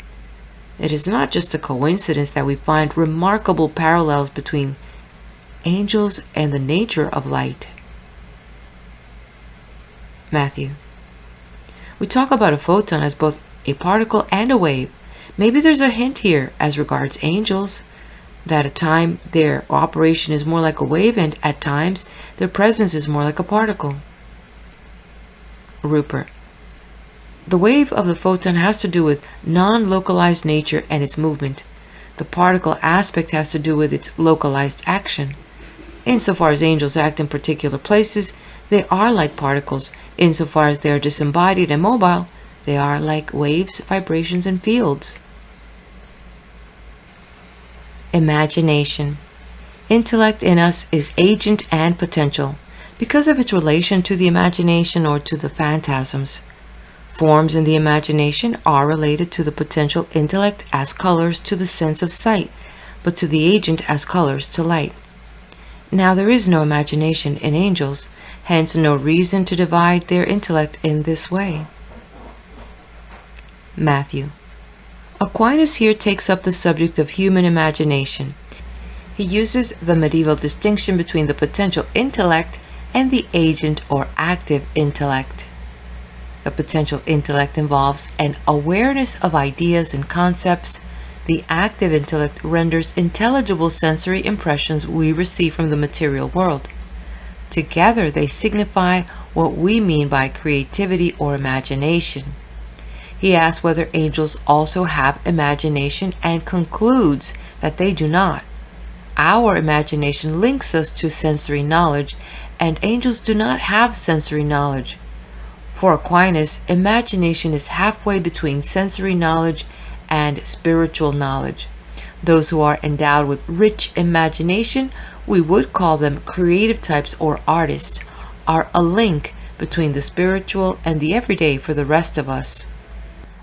It is not just a coincidence that we find remarkable parallels between angels and the nature of light. Matthew. We talk about a photon as both a particle and a wave. Maybe there's a hint here as regards angels, that at times their operation is more like a wave and at times their presence is more like a particle. Rupert. The wave of the photon has to do with non-localized nature and its movement. The particle aspect has to do with its localized action. Insofar as angels act in particular places, they are like particles. Insofar as they are disembodied and mobile, they are like waves, vibrations, and fields. Imagination. Intellect in us is agent and potential because of its relation to the imagination or to the phantasms. Forms in the imagination are related to the potential intellect as colors to the sense of sight, but to the agent as colors to light. Now there is no imagination in angels, hence no reason to divide their intellect in this way. Matthew. Aquinas here takes up the subject of human imagination. He uses the medieval distinction between the potential intellect and the agent or active intellect. The potential intellect involves an awareness of ideas and concepts. The active intellect renders intelligible sensory impressions we receive from the material world. Together they signify what we mean by creativity or imagination. He asks whether angels also have imagination and concludes that they do not. Our imagination links us to sensory knowledge, and angels do not have sensory knowledge. For Aquinas, imagination is halfway between sensory knowledge and spiritual knowledge. Those who are endowed with rich imagination, we would call them creative types or artists, are a link between the spiritual and the everyday for the rest of us.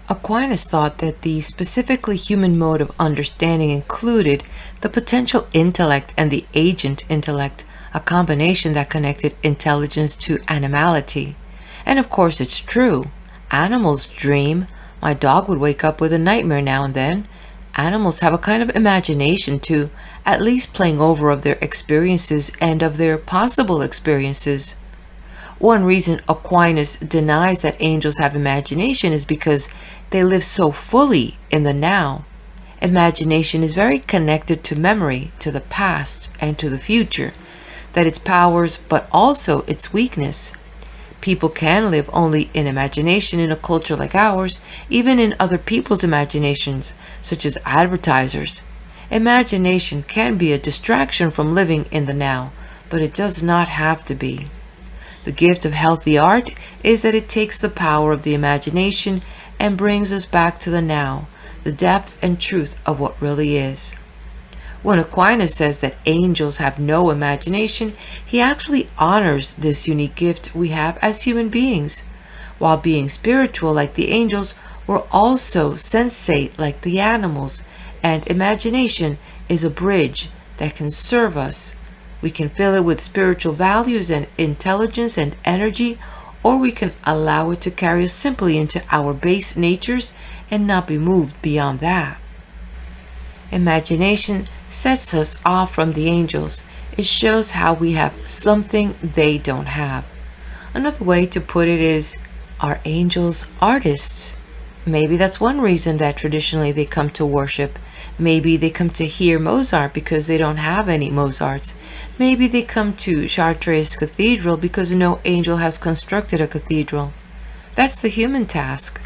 Aquinas thought that the specifically human mode of understanding included the potential intellect and the agent intellect, a combination that connected intelligence to animality. And of course it's true. Animals dream. My dog would wake up with a nightmare now and then. Animals have a kind of imagination too, at least playing over of their experiences and of their possible experiences. One reason Aquinas denies that angels have imagination is because they live so fully in the now. Imagination is very connected to memory, to the past, and to the future, that its powers but also its weakness. People can live only in imagination in a culture like ours, even in other people's imaginations, such as advertisers. Imagination can be a distraction from living in the now, but it does not have to be. The gift of healthy art is that it takes the power of the imagination and brings us back to the now, the depth and truth of what really is. When Aquinas says that angels have no imagination, he actually honors this unique gift we have as human beings. While being spiritual like the angels, we're also sensate like the animals, and imagination is a bridge that can serve us We can fill it with spiritual values and intelligence and energy, or we can allow it to carry us simply into our base natures and not be moved beyond that. Imagination sets us off from the angels. It shows how we have something they don't have. Another way to put it is, are angels artists? Maybe that's one reason that traditionally they come to worship. Maybe they come to hear Mozart because they don't have any Mozarts. Maybe they come to Chartres Cathedral because no angel has constructed a cathedral. That's the human task.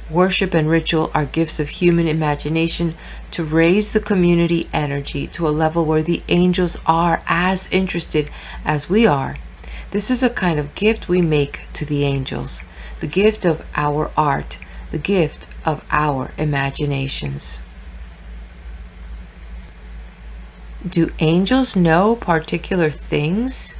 Worship and ritual are gifts of human imagination to raise the community energy to a level where the angels are as interested as we are. This is a kind of gift we make to the angels, the gift of our art, the gift of our imaginations. Do angels know particular things?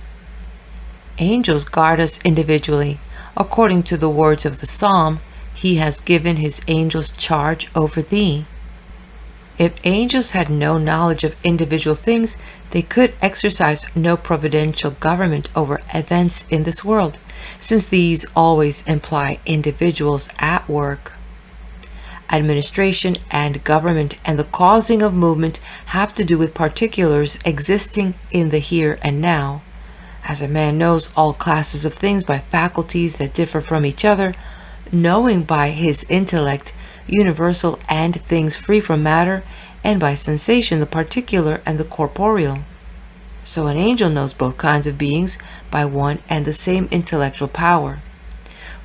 Angels guard us individually. According to the words of the psalm, He has given His angels charge over thee. If angels had no knowledge of individual things, they could exercise no providential government over events in this world, since these always imply individuals at work. Administration and government and the causing of movement have to do with particulars existing in the here and now. As a man knows all classes of things by faculties that differ from each other, knowing by his intellect universal and things free from matter, and by sensation the particular and the corporeal. So an angel knows both kinds of beings by one and the same intellectual power.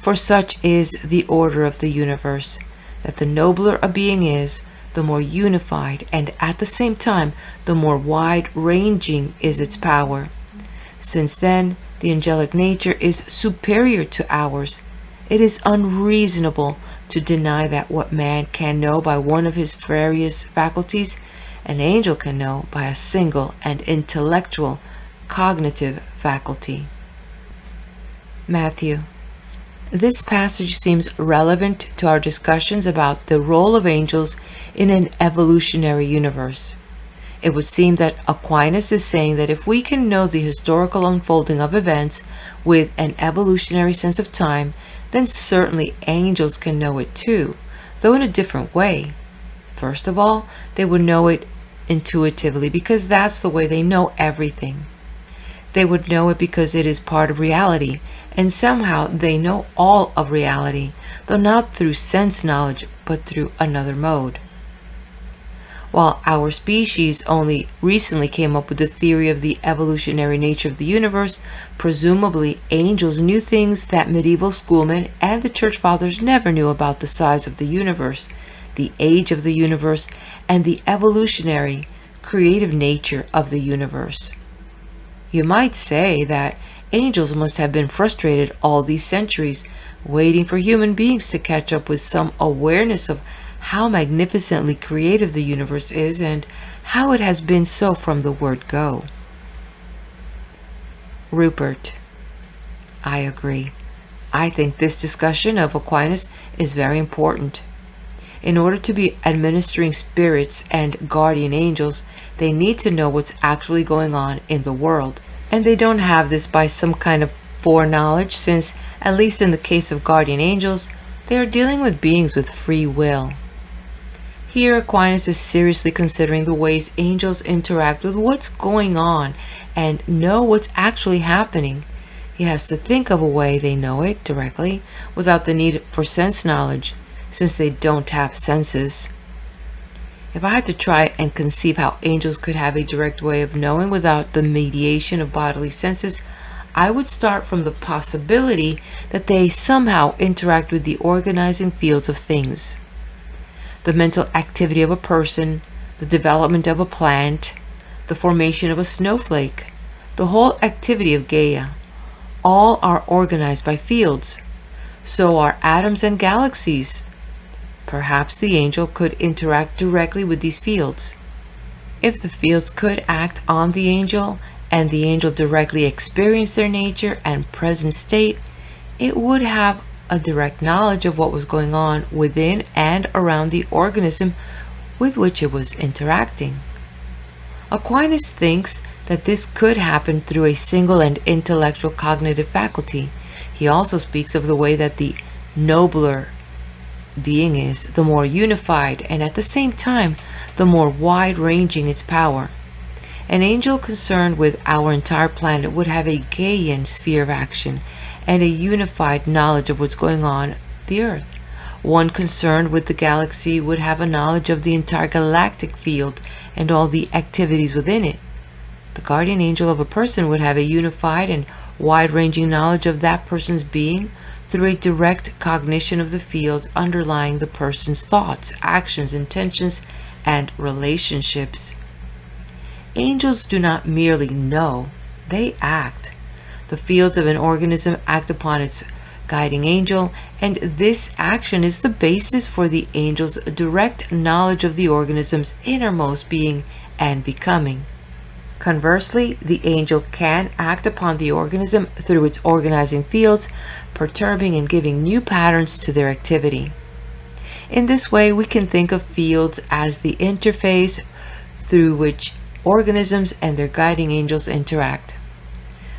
For such is the order of the universe, that the nobler a being is, the more unified, and at the same time the more wide-ranging is its power. Since then the angelic nature is superior to ours, it is unreasonable to deny that what man can know by one of his various faculties, an angel can know by a single and intellectual cognitive faculty. Matthew. This passage seems relevant to our discussions about the role of angels in an evolutionary universe. It would seem that Aquinas is saying that if we can know the historical unfolding of events with an evolutionary sense of time, then certainly angels can know it too, though in a different way. First of all, they would know it intuitively because that's the way they know everything. They would know it because it is part of reality, and somehow they know all of reality, though not through sense knowledge, but through another mode. While our species only recently came up with the theory of the evolutionary nature of the universe, presumably angels knew things that medieval schoolmen and the church fathers never knew about the size of the universe, the age of the universe, and the evolutionary, creative nature of the universe. You might say that angels must have been frustrated all these centuries, waiting for human beings to catch up with some awareness of how magnificently creative the universe is and how it has been so from the word go. Rupert. I agree. I think this discussion of Aquinas is very important. In order to be administering spirits and guardian angels, they need to know what's actually going on in the world. And they don't have this by some kind of foreknowledge, since, at least in the case of guardian angels, they are dealing with beings with free will. Here Aquinas is seriously considering the ways angels interact with what's going on and know what's actually happening. He has to think of a way they know it directly without the need for sense knowledge, since they don't have senses. If I had to try and conceive how angels could have a direct way of knowing without the mediation of bodily senses, I would start from the possibility that they somehow interact with the organizing fields of things. The mental activity of a person, the development of a plant, the formation of a snowflake, the whole activity of Gaia, all are organized by fields. So are atoms and galaxies. Perhaps the angel could interact directly with these fields. If the fields could act on the angel, and the angel directly experience their nature and present state, it would have a direct knowledge of what was going on within and around the organism with which it was interacting. Aquinas thinks that this could happen through a single and intellectual cognitive faculty. He also speaks of the way that the nobler being is, the more unified and at the same time the more wide-ranging its power. An angel concerned with our entire planet would have a Gaian sphere of action and a unified knowledge of what's going on the Earth. One concerned with the galaxy would have a knowledge of the entire galactic field and all the activities within it. The guardian angel of a person would have a unified and wide-ranging knowledge of that person's being through a direct cognition of the fields underlying the person's thoughts, actions, intentions, and relationships. Angels do not merely know, they act. The fields of an organism act upon its guiding angel, and this action is the basis for the angel's direct knowledge of the organism's innermost being and becoming. Conversely, the angel can act upon the organism through its organizing fields, perturbing and giving new patterns to their activity. In this way, we can think of fields as the interface through which organisms and their guiding angels interact.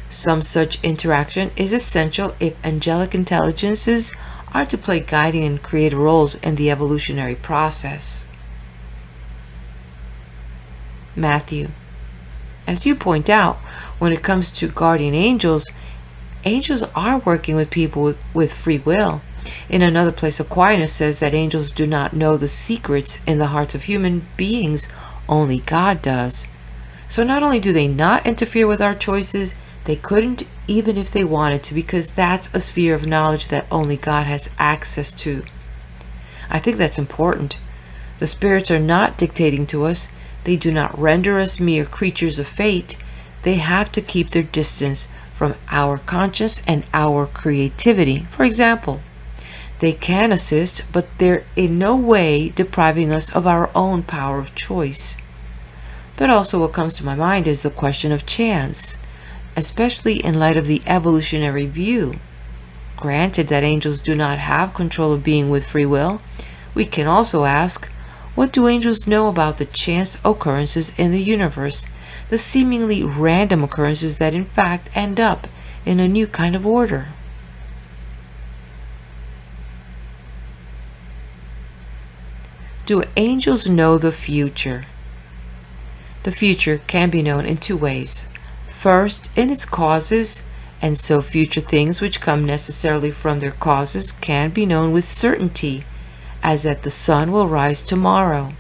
Some such interaction is essential if angelic intelligences are to play guiding and creative roles in the evolutionary process. Matthew. As you point out, when it comes to guardian angels, angels are working with people with free will. In another place, Aquinas says that angels do not know the secrets in the hearts of human beings, only God does. So not only do they not interfere with our choices, they couldn't even if they wanted to, because that's a sphere of knowledge that only God has access to. I think that's important. The spirits are not dictating to us. They do not render us mere creatures of fate. They have to keep their distance from our conscience and our creativity. For example, they can assist, but they're in no way depriving us of our own power of choice. But also what comes to my mind is the question of chance, especially in light of the evolutionary view. Granted that angels do not have control of being with free will, we can also ask, what do angels know about the chance occurrences in the universe, the seemingly random occurrences that in fact end up in a new kind of order? Do angels know the future? The future can be known in two ways. First, in its causes, and so future things which come necessarily from their causes can be known with certainty, as that the sun will rise tomorrow.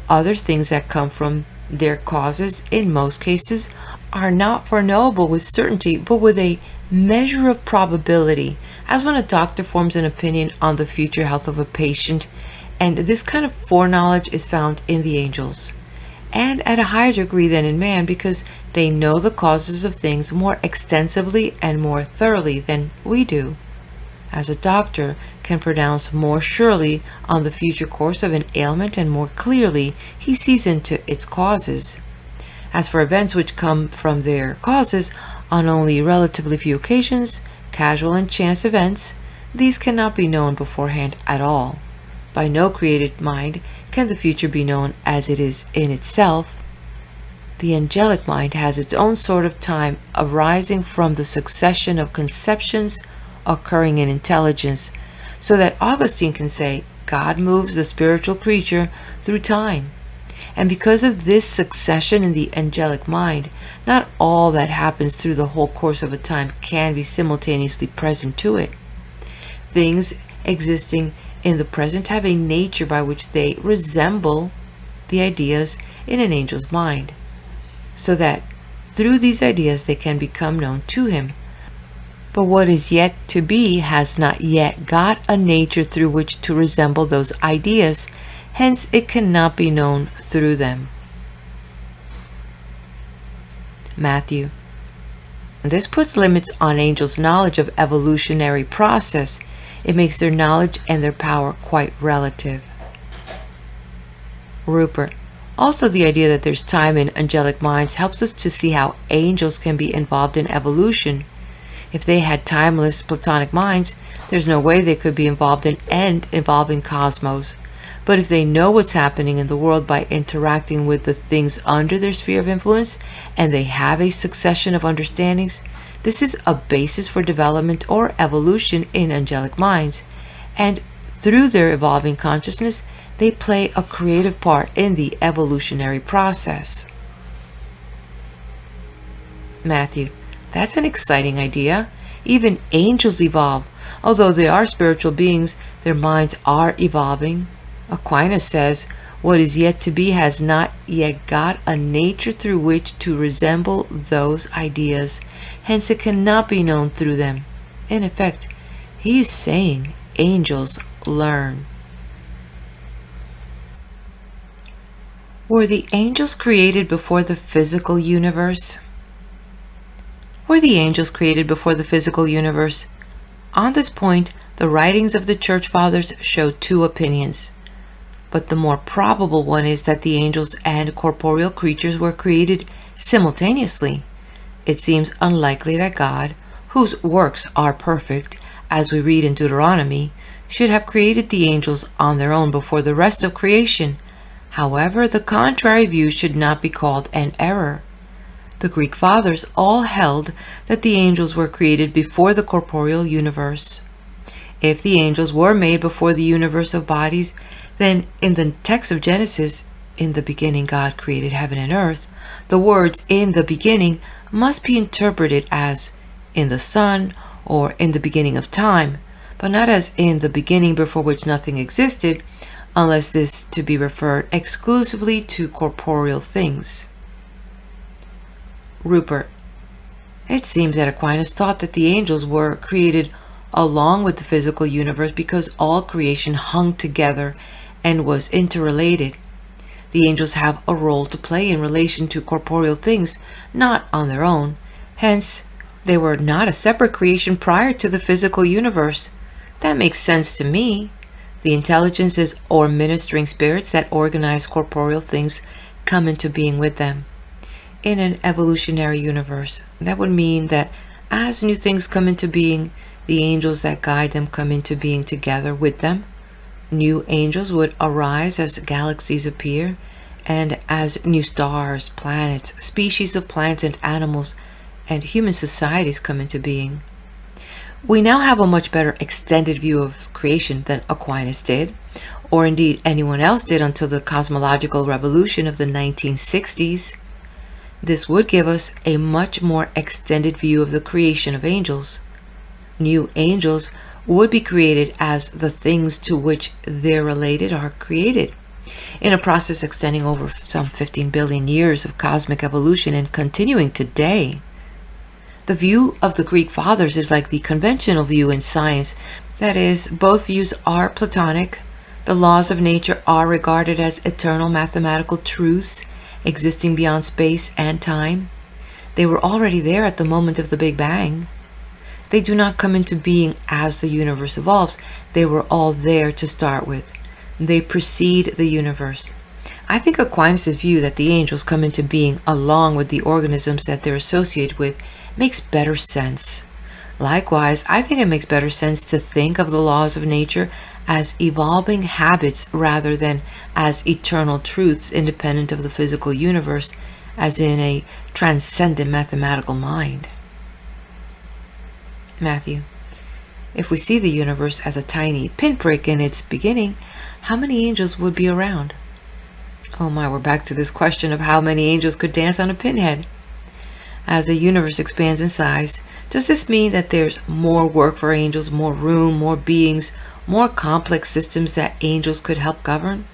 Other things that come from their causes, in most cases, are not foreknowable with certainty, but with a measure of probability, as when a doctor forms an opinion on the future health of a patient, and this kind of foreknowledge is found in the angels, and at a higher degree than in man, because they know the causes of things more extensively and more thoroughly than we do. As a doctor can pronounce more surely on the future course of an ailment, and more clearly he sees into its causes. As for events which come from their causes on only relatively few occasions, casual and chance events, these cannot be known beforehand at all. By no created mind can the future be known as it is in itself. The angelic mind has its own sort of time arising from the succession of conceptions occurring in intelligence, so that Augustine can say, God moves the spiritual creature through time. And because of this succession in the angelic mind, not all that happens through the whole course of a time can be simultaneously present to it. Things existing in the present have a nature by which they resemble the ideas in an angel's mind, so that through these ideas they can become known to him. But what is yet to be has not yet got a nature through which to resemble those ideas, hence it cannot be known through them. Matthew. This puts limits on angels' knowledge of evolutionary process. It makes their knowledge and their power quite relative. Rupert. Also, the idea that there's time in angelic minds helps us to see how angels can be involved in evolution. If they had timeless Platonic minds, there's no way they could be involved in end-evolving cosmos. But if they know what's happening in the world by interacting with the things under their sphere of influence, and they have a succession of understandings, this is a basis for development or evolution in angelic minds. And through their evolving consciousness, they play a creative part in the evolutionary process. Matthew: that's an exciting idea. Even angels evolve. Although they are spiritual beings, their minds are evolving. Aquinas says, what is yet to be has not yet got a nature through which to resemble those ideas. Hence it cannot be known through them. In effect, he is saying angels learn. Were the angels created before the physical universe? Were the angels created before the physical universe? On this point, the writings of the Church Fathers show two opinions. But the more probable one is that the angels and corporeal creatures were created simultaneously. It seems unlikely that God, whose works are perfect, as we read in Deuteronomy, should have created the angels on their own before the rest of creation. However, the contrary view should not be called an error. The Greek Fathers all held that the angels were created before the corporeal universe. If the angels were made before the universe of bodies, then in the text of Genesis, in the beginning God created heaven and earth, the words in the beginning must be interpreted as in the Son or in the beginning of time, but not as in the beginning before which nothing existed, unless this to be referred exclusively to corporeal things. Rupert: it seems that Aquinas thought that the angels were created along with the physical universe because all creation hung together and was interrelated. The angels have a role to play in relation to corporeal things, not on their own. Hence, they were not a separate creation prior to the physical universe. That makes sense to me. The intelligences or ministering spirits that organize corporeal things come into being with them. In an evolutionary universe, that would mean that as new things come into being, the angels that guide them come into being together with them. New angels would arise as galaxies appear, and as new stars, planets, species of plants and animals, and human societies come into being. We now have a much better extended view of creation than Aquinas did, or indeed anyone else did until the cosmological revolution of the 1960s. This would give us a much more extended view of the creation of angels. New angels would be created as the things to which they're related are created, in a process extending over some 15 billion years of cosmic evolution and continuing today. The view of the Greek Fathers is like the conventional view in science. That is, both views are Platonic. The laws of nature are regarded as eternal mathematical truths existing beyond space and time. They were already there at the moment of the Big Bang. They do not come into being as the universe evolves. They were all there to start with. They precede the universe. I think Aquinas' view that the angels come into being along with the organisms that they're associated with makes better sense. Likewise, I think it makes better sense to think of the laws of nature as evolving habits rather than as eternal truths independent of the physical universe, as in a transcendent mathematical mind. Matthew: if we see the universe as a tiny pinprick in its beginning, how many angels would be around? Oh my, we're back to this question of how many angels could dance on a pinhead. As the universe expands in size, does this mean that there's more work for angels, more room, more beings, more complex systems that angels could help govern?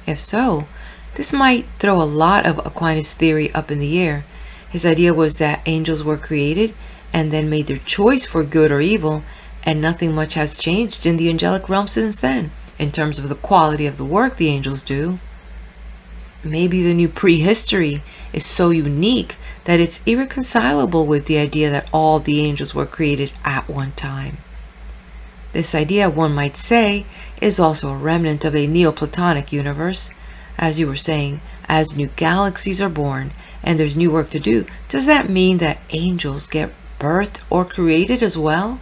If so, this might throw a lot of Aquinas' theory up in the air. His idea was that angels were created and then made their choice for good or evil, and nothing much has changed in the angelic realm since then, in terms of the quality of the work the angels do. Maybe the new prehistory is so unique that it's irreconcilable with the idea that all the angels were created at one time. This idea, one might say, is also a remnant of a Neoplatonic universe. As you were saying, as new galaxies are born and there's new work to do, does that mean that angels get birthed or created as well?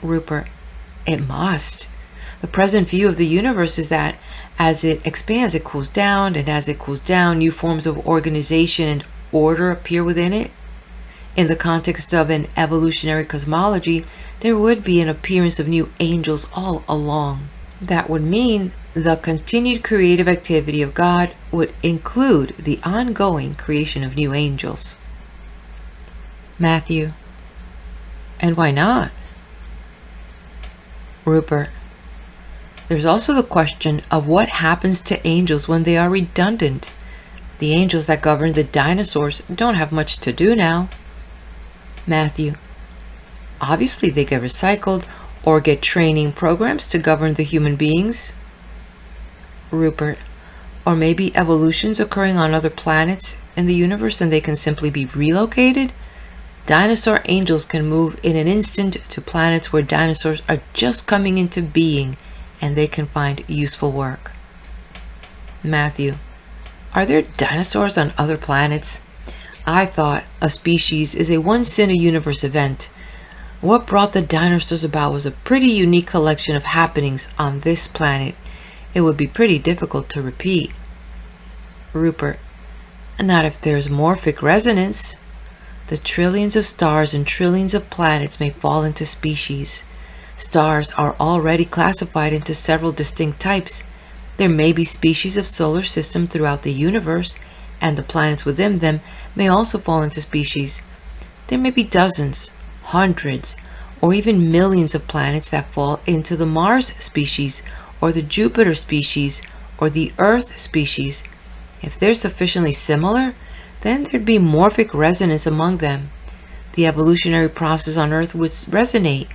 Rupert: it must. The present view of the universe is that as it expands, it cools down, and as it cools down, new forms of organization and order appear within it. In the context of an evolutionary cosmology, there would be an appearance of new angels all along. That would mean the continued creative activity of God would include the ongoing creation of new angels. Matthew: and why not? Rupert: there's also the question of what happens to angels when they are redundant. The angels that govern the dinosaurs don't have much to do now. Matthew: obviously they get recycled or get training programs to govern the human beings. Rupert: or maybe evolution's occurring on other planets in the universe and they can simply be relocated? Dinosaur angels can move in an instant to planets where dinosaurs are just coming into being and they can find useful work. Matthew: are there dinosaurs on other planets? I thought a species is a once-in-a-universe event. What brought the dinosaurs about was a pretty unique collection of happenings on this planet. It would be pretty difficult to repeat. Rupert: not if there's morphic resonance. The trillions of stars and trillions of planets may fall into species. Stars are already classified into several distinct types. There may be species of solar system throughout the universe, and the planets within them may also fall into species. There may be dozens, hundreds, or even millions of planets that fall into the Mars species, or the Jupiter species, or the Earth species. If they're sufficiently similar, then there'd be morphic resonance among them. The evolutionary process on Earth would resonate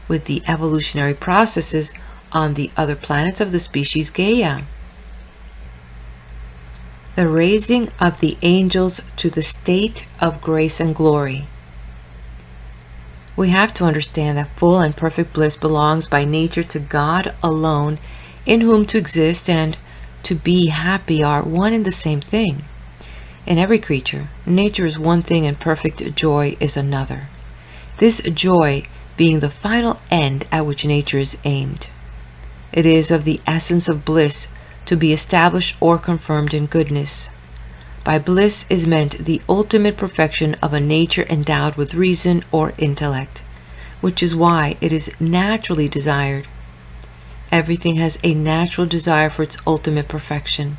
with the evolutionary processes on the other planets of the species Gaia. The raising of the angels to the state of grace and glory. We have to understand that full and perfect bliss belongs by nature to God alone, in whom to exist and to be happy are one and the same thing. In every creature, nature is one thing and perfect joy is another. This joy being the final end at which nature is aimed. It is of the essence of bliss to be established or confirmed in goodness. By bliss is meant the ultimate perfection of a nature endowed with reason or intellect, which is why it is naturally desired. Everything has a natural desire for its ultimate perfection,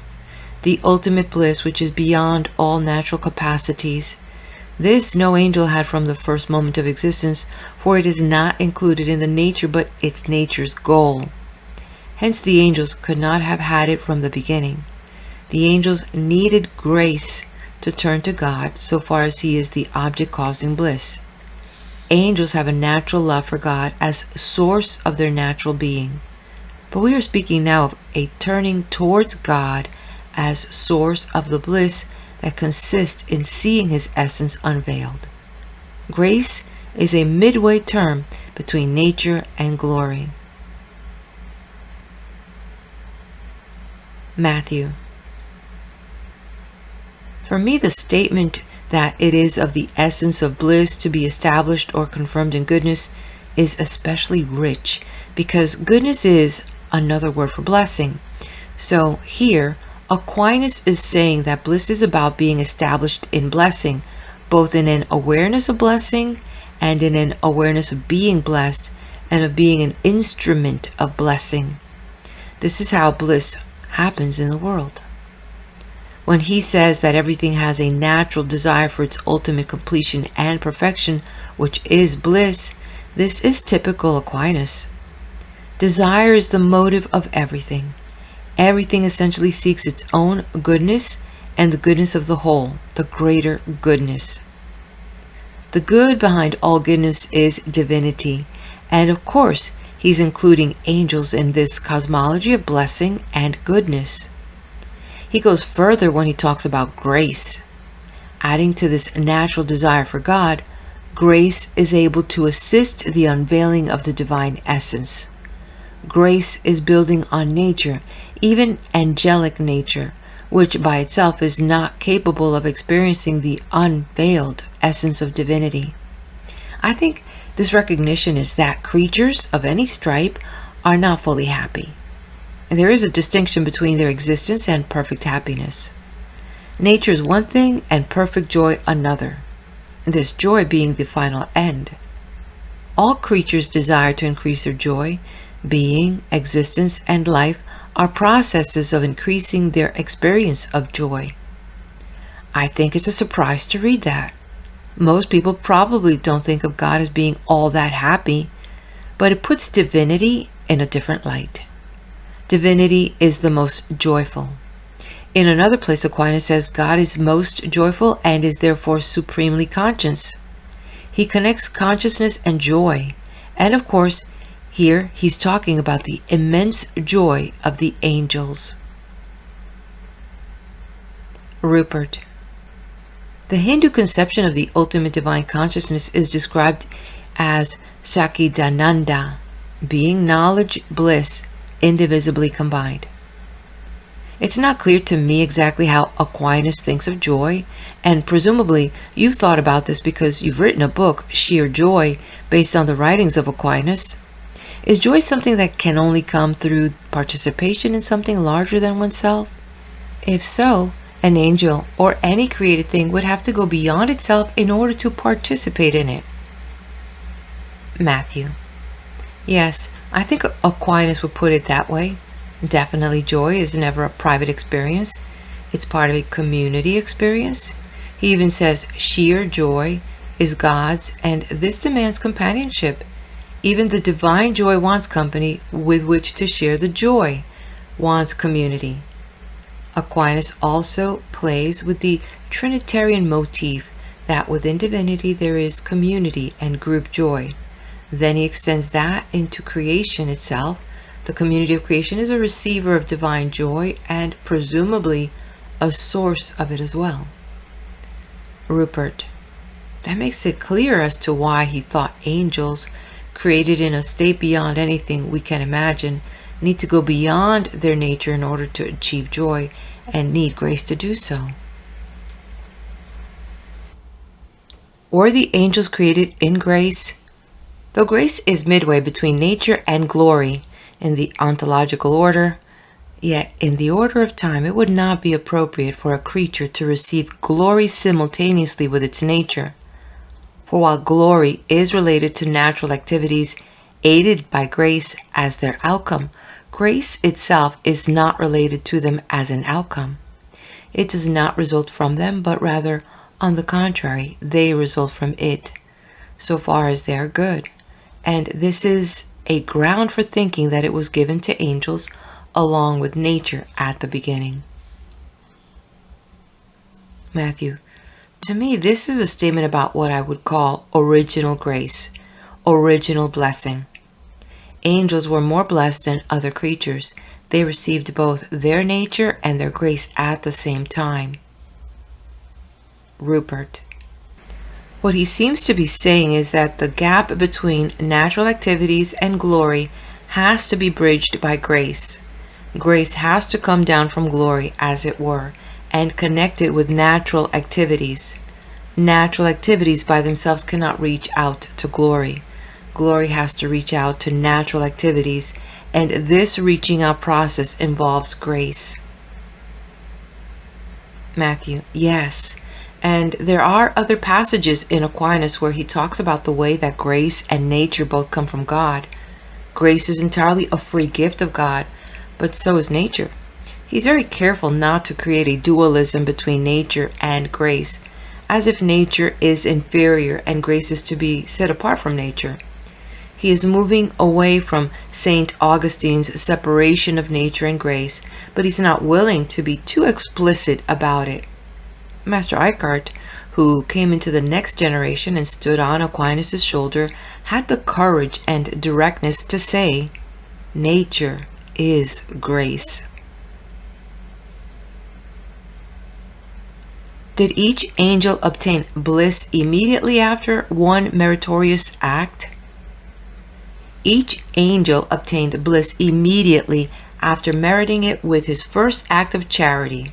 the ultimate bliss which is beyond all natural capacities. This no angel had from the first moment of existence, for it is not included in the nature but its nature's goal. Hence the angels could not have had it from the beginning. The angels needed grace to turn to God so far as He is the object causing bliss. Angels have a natural love for God as source of their natural being. But we are speaking now of a turning towards God as source of the bliss that consists in seeing His essence unveiled. Grace is a midway term between nature and glory. Matthew: for me, the statement that it is of the essence of bliss to be established or confirmed in goodness is especially rich, because goodness is another word for blessing. So here, Aquinas is saying that bliss is about being established in blessing, both in an awareness of blessing and in an awareness of being blessed and of being an instrument of blessing. This is how bliss happens in the world. When he says that everything has a natural desire for its ultimate completion and perfection, which is bliss, this is typical Aquinas. Desire is the motive of everything. Everything essentially seeks its own goodness and the goodness of the whole, the greater goodness. The good behind all goodness is divinity, and of course, he's including angels in this cosmology of blessing and goodness. He goes further when he talks about grace. Adding to this natural desire for God, grace is able to assist the unveiling of the divine essence. Grace is building on nature, even angelic nature, which by itself is not capable of experiencing the unveiled essence of divinity. I think this recognition is that creatures of any stripe are not fully happy. There is a distinction between their existence and perfect happiness. Nature is one thing and perfect joy another, this joy being the final end. All creatures desire to increase their joy. Being, existence, and life are processes of increasing their experience of joy. I think it's a surprise to read that. Most people probably don't think of God as being all that happy, but it puts divinity in a different light. Divinity is the most joyful. In another place, Aquinas says God is most joyful and is therefore supremely conscious. He connects consciousness and joy, and of course, here he's talking about the immense joy of the angels. Rupert. The Hindu conception of the ultimate divine consciousness is described as Sachidananda, being knowledge, bliss, indivisibly combined. It's not clear to me exactly how Aquinas thinks of joy, and presumably you've thought about this because you've written a book, Sheer Joy, based on the writings of Aquinas. Is joy something that can only come through participation in something larger than oneself? If so, an angel or any created thing would have to go beyond itself in order to participate in it. Matthew. Yes, I think Aquinas would put it that way. Definitely joy is never a private experience. It's part of a community experience. He even says sheer joy is God's, and this demands companionship. Even the divine joy wants company with which to share the joy, wants community. Aquinas also plays with the Trinitarian motif that within divinity there is community and group joy. Then he extends that into creation itself. The community of creation is a receiver of divine joy and presumably a source of it as well. Rupert. That makes it clear as to why he thought angels, created in a state beyond anything we can imagine, need to go beyond their nature in order to achieve joy and need grace to do so. Were the angels created in grace? Though grace is midway between nature and glory in the ontological order, yet in the order of time it would not be appropriate for a creature to receive glory simultaneously with its nature. For while glory is related to natural activities aided by grace as their outcome, grace itself is not related to them as an outcome. It does not result from them, but rather, on the contrary, they result from it, so far as they are good. And this is a ground for thinking that it was given to angels along with nature at the beginning. Matthew. To me, this is a statement about what I would call original grace, original blessing. Angels were more blessed than other creatures. They received both their nature and their grace at the same time. Rupert. What he seems to be saying is that the gap between natural activities and glory has to be bridged by grace. Grace has to come down from glory, as it were, and connect it with natural activities. Natural activities by themselves cannot reach out to glory. Glory has to reach out to natural activities, and this reaching out process involves grace. Matthew. Yes. And there are other passages in Aquinas where he talks about the way that grace and nature both come from God. Grace is entirely a free gift of God, but so is nature. He's very careful not to create a dualism between nature and grace, as if nature is inferior and grace is to be set apart from nature. He is moving away from St. Augustine's separation of nature and grace, but he's not willing to be too explicit about it. Master Eckhart, who came into the next generation and stood on Aquinas' shoulder, had the courage and directness to say, nature is grace. Did each angel obtain bliss immediately after one meritorious act? Each angel obtained bliss immediately after meriting it with his first act of charity.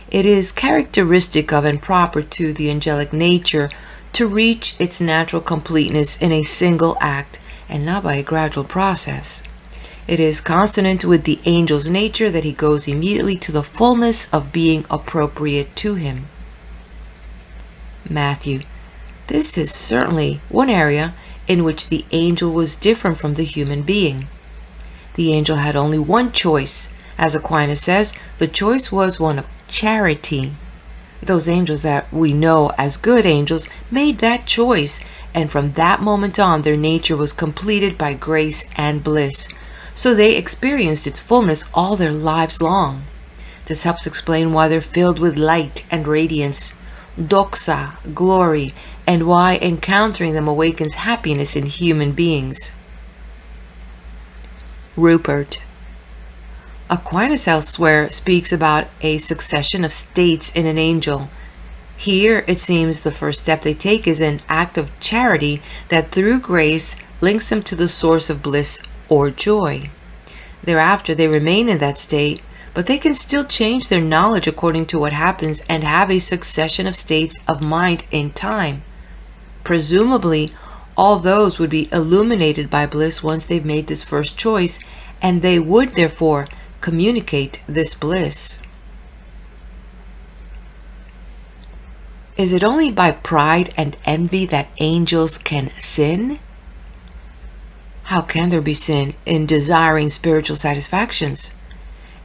It is characteristic of and proper to the angelic nature to reach its natural completeness in a single act and not by a gradual process. It is consonant with the angel's nature that he goes immediately to the fullness of being appropriate to him. Matthew. This is certainly one area in which the angel was different from the human being. The angel had only one choice. As Aquinas says, the choice was one of charity. Those angels that we know as good angels made that choice, and from that moment on their nature was completed by grace and bliss. So they experienced its fullness all their lives long. This helps explain why they're filled with light and radiance, doxa, glory, and why encountering them awakens happiness in human beings. Rupert. Aquinas elsewhere speaks about a succession of states in an angel. Here, it seems the first step they take is an act of charity that through grace links them to the source of bliss or joy. Thereafter, they remain in that state, but they can still change their knowledge according to what happens and have a succession of states of mind in time. Presumably, all those would be illuminated by bliss once they've made this first choice, and they would therefore communicate this bliss. Is it only by pride and envy that angels can sin? How can there be sin in desiring spiritual satisfactions?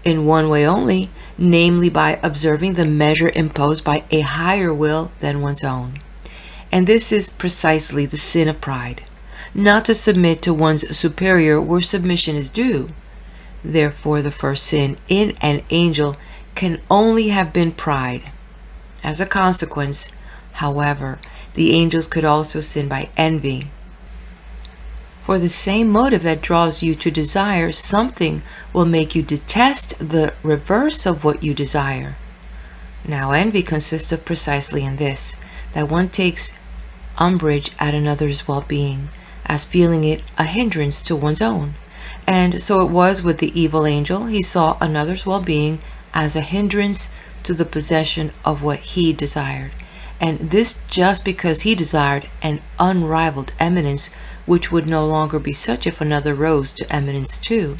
In one way only, namely by observing the measure imposed by a higher will than one's own. And this is precisely the sin of pride, not to submit to one's superior where submission is due. Therefore, the first sin in an angel can only have been pride. As a consequence, however, the angels could also sin by envy. For the same motive that draws you to desire something will make you detest the reverse of what you desire. Now, envy consists of precisely in this, that one takes umbrage at another's well-being, as feeling it a hindrance to one's own. And so it was with the evil angel. He saw another's well-being as a hindrance to the possession of what he desired. And this just because he desired an unrivaled eminence, which would no longer be such if another rose to eminence too.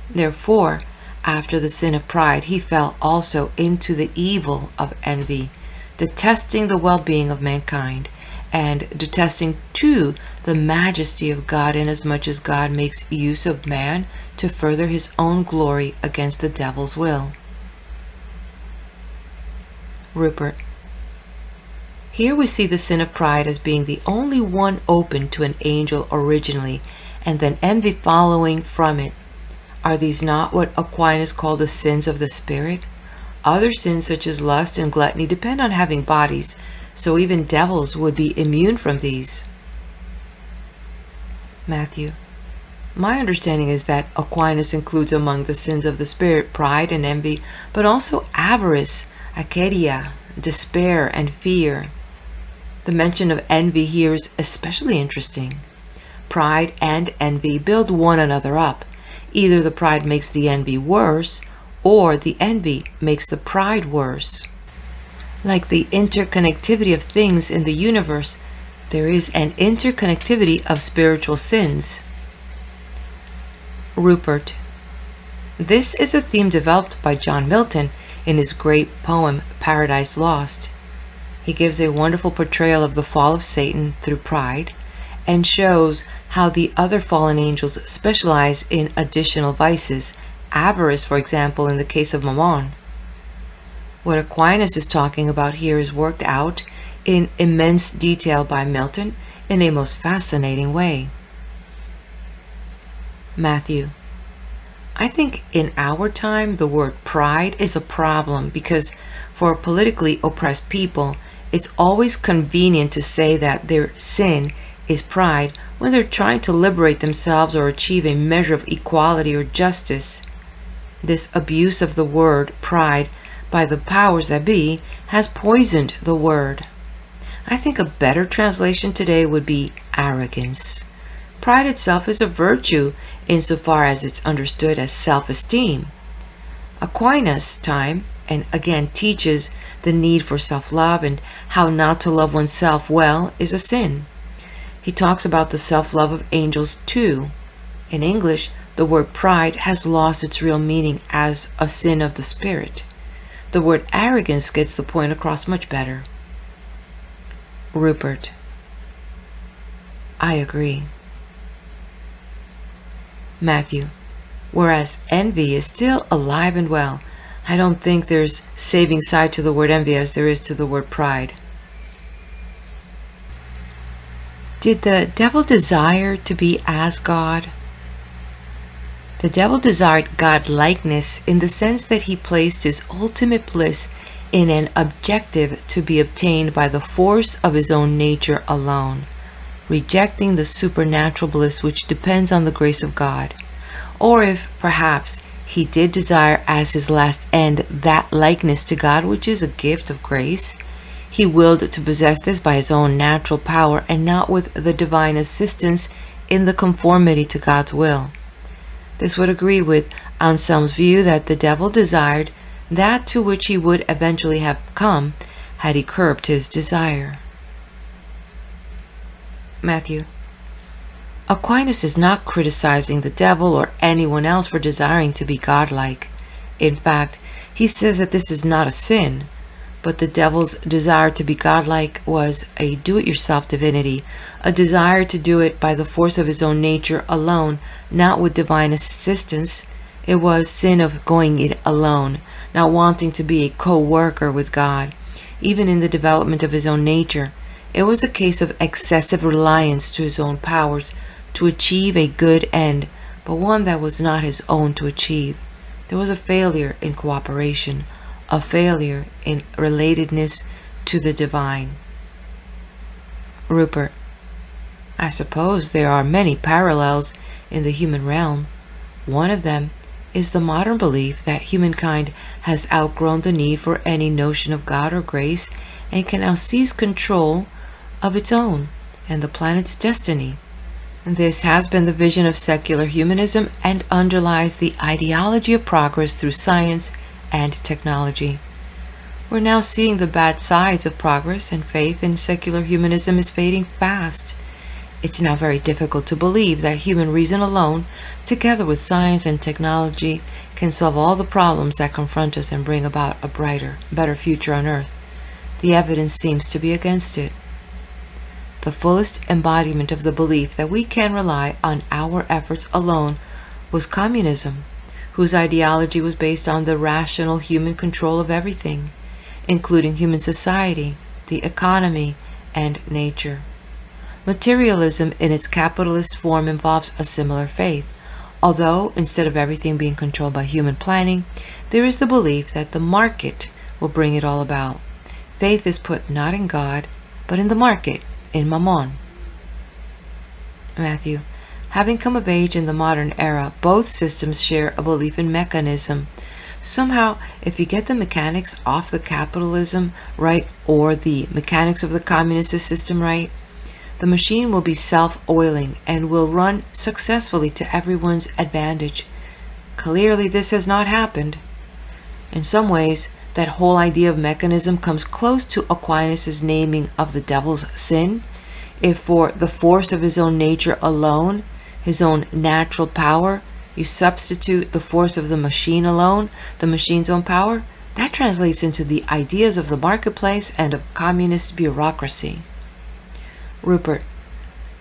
Therefore, after the sin of pride, he fell also into the evil of envy, detesting the well-being of mankind, and detesting too the majesty of God, inasmuch as God makes use of man to further his own glory against the devil's will. Rupert. Here we see the sin of pride as being the only one open to an angel originally, and then envy following from it. Are these not what Aquinas called the sins of the spirit? Other sins such as lust and gluttony depend on having bodies, so even devils would be immune from these. Matthew. My understanding is that Aquinas includes among the sins of the spirit pride and envy, but also avarice, acedia, despair, and fear. The mention of envy here is especially interesting. Pride and envy build one another up. Either the pride makes the envy worse, or the envy makes the pride worse. Like the interconnectivity of things in the universe, there is an interconnectivity of spiritual sins. Rupert. This is a theme developed by John Milton in his great poem Paradise Lost. He gives a wonderful portrayal of the fall of Satan through pride, and shows how the other fallen angels specialize in additional vices, avarice, for example, in the case of Mammon. What Aquinas is talking about here is worked out in immense detail by Milton in a most fascinating way. Matthew. I think in our time the word pride is a problem because for politically oppressed people, it's always convenient to say that their sin is pride when they're trying to liberate themselves or achieve a measure of equality or justice. This abuse of the word pride by the powers that be has poisoned the word. I think a better translation today would be arrogance. Pride itself is a virtue insofar as it's understood as self-esteem. Aquinas' time, and again teaches the need for self-love and how not to love oneself well is a sin. He talks about the self-love of angels too. In English, the word pride has lost its real meaning as a sin of the spirit. The word arrogance gets the point across much better. Rupert: I agree. Matthew: whereas envy is still alive and well, I don't think there's saving side to the word envy as there is to the word pride. Did the devil desire to be as God? The devil desired God-likeness in the sense that he placed his ultimate bliss in an objective to be obtained by the force of his own nature alone, rejecting the supernatural bliss which depends on the grace of God. Or if, perhaps, he did desire as his last end that likeness to God which is a gift of grace, he willed to possess this by his own natural power and not with the divine assistance in the conformity to God's will. This would agree with Anselm's view that the devil desired that to which he would eventually have come had he curbed his desire. Matthew: Aquinas is not criticizing the devil or anyone else for desiring to be godlike. In fact, he says that this is not a sin, but the devil's desire to be godlike was a do-it-yourself divinity, a desire to do it by the force of his own nature alone, not with divine assistance. It was sin of going it alone, not wanting to be a co-worker with God, even in the development of his own nature. It was a case of excessive reliance to his own powers to achieve a good end, but one that was not his own to achieve. There was a failure in cooperation, a failure in relatedness to the divine. Rupert: I suppose there are many parallels in the human realm. One of them is the modern belief that humankind has outgrown the need for any notion of God or grace and can now seize control of its own and the planet's destiny. This has been the vision of secular humanism and underlies the ideology of progress through science and technology. We're now seeing the bad sides of progress, and faith in secular humanism is fading fast. It's now very difficult to believe that human reason alone, together with science and technology, can solve all the problems that confront us and bring about a brighter, better future on Earth. The evidence seems to be against it. The fullest embodiment of the belief that we can rely on our efforts alone was communism, whose ideology was based on the rational human control of everything, including human society, the economy, and nature. Materialism in its capitalist form involves a similar faith, although instead of everything being controlled by human planning, there is the belief that the market will bring it all about. Faith is put not in God, but in the market, in Mammon. Matthew: having come of age in the modern era, both systems share a belief in mechanism. Somehow, if you get the mechanics off the capitalism right, or the mechanics of the communist system right, the machine will be self-oiling and will run successfully to everyone's advantage. Clearly, this has not happened. In some ways, that whole idea of mechanism comes close to Aquinas' naming of the devil's sin. If for the force of his own nature alone, his own natural power, you substitute the force of the machine alone, the machine's own power, that translates into the ideas of the marketplace and of communist bureaucracy. Rupert: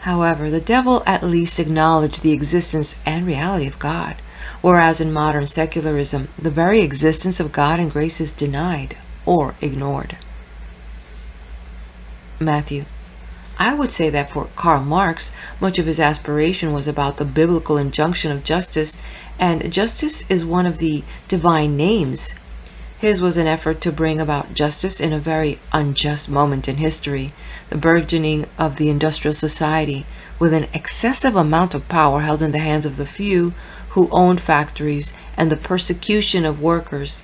however, the devil at least acknowledged the existence and reality of God, whereas in modern secularism, the very existence of God and grace is denied or ignored. Matthew: I would say that for Karl Marx, much of his aspiration was about the biblical injunction of justice, and justice is one of the divine names. His was an effort to bring about justice in a very unjust moment in history, the burgeoning of the industrial society, with an excessive amount of power held in the hands of the few who owned factories and the persecution of workers.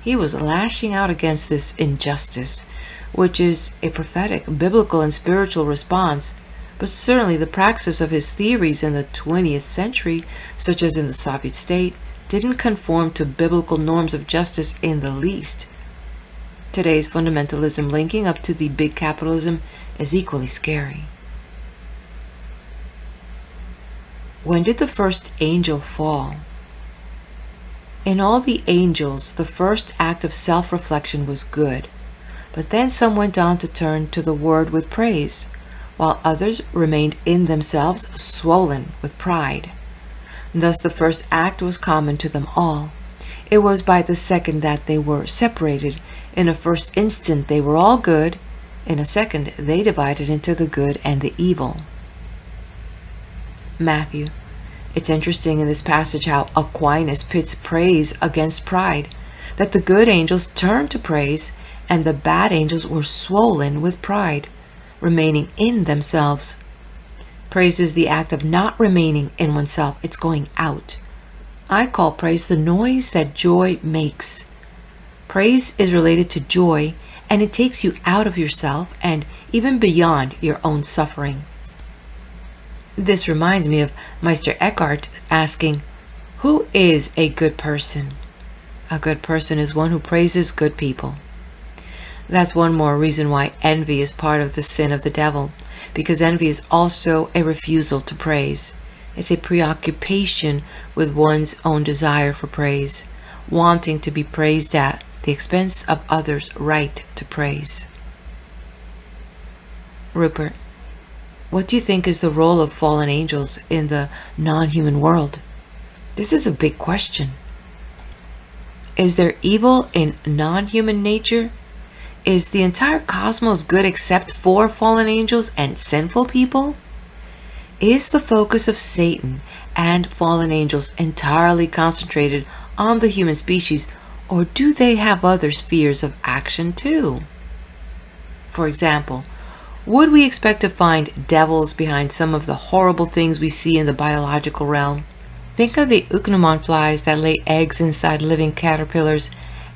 He was lashing out against this injustice, which is a prophetic, biblical, and spiritual response, but certainly the praxis of his theories in the 20th century, such as in the Soviet state, didn't conform to biblical norms of justice in the least. Today's fundamentalism linking up to the big capitalism is equally scary. When did the first angel fall? In all the angels, the first act of self-reflection was good, but then some went on to turn to the word with praise, while others remained in themselves swollen with pride. Thus the first act was common to them all. It was by the second that they were separated. In a first instant they were all good. In a second they divided into the good and the evil. Matthew. It's interesting in this passage how Aquinas pits praise against pride, that the good angels turned to praise and the bad angels were swollen with pride, remaining in themselves. Praise is the act of not remaining in oneself, it's going out. I call praise the noise that joy makes. Praise is related to joy, and it takes you out of yourself and even beyond your own suffering. This reminds me of Meister Eckhart asking, who is a good person? A good person is one who praises good people. That's one more reason why envy is part of the sin of the devil, because envy is also a refusal to praise. It's a preoccupation with one's own desire for praise, wanting to be praised at the expense of others' right to praise. Rupert, what do you think is the role of fallen angels in the non-human world? This is a big question. Is there evil in non-human nature? Is the entire cosmos good except for fallen angels and sinful people? Is the focus of Satan and fallen angels entirely concentrated on the human species, or do they have other spheres of action too? For example, would we expect to find devils behind some of the horrible things we see in the biological realm? Think of the Ichneumon flies that lay eggs inside living caterpillars,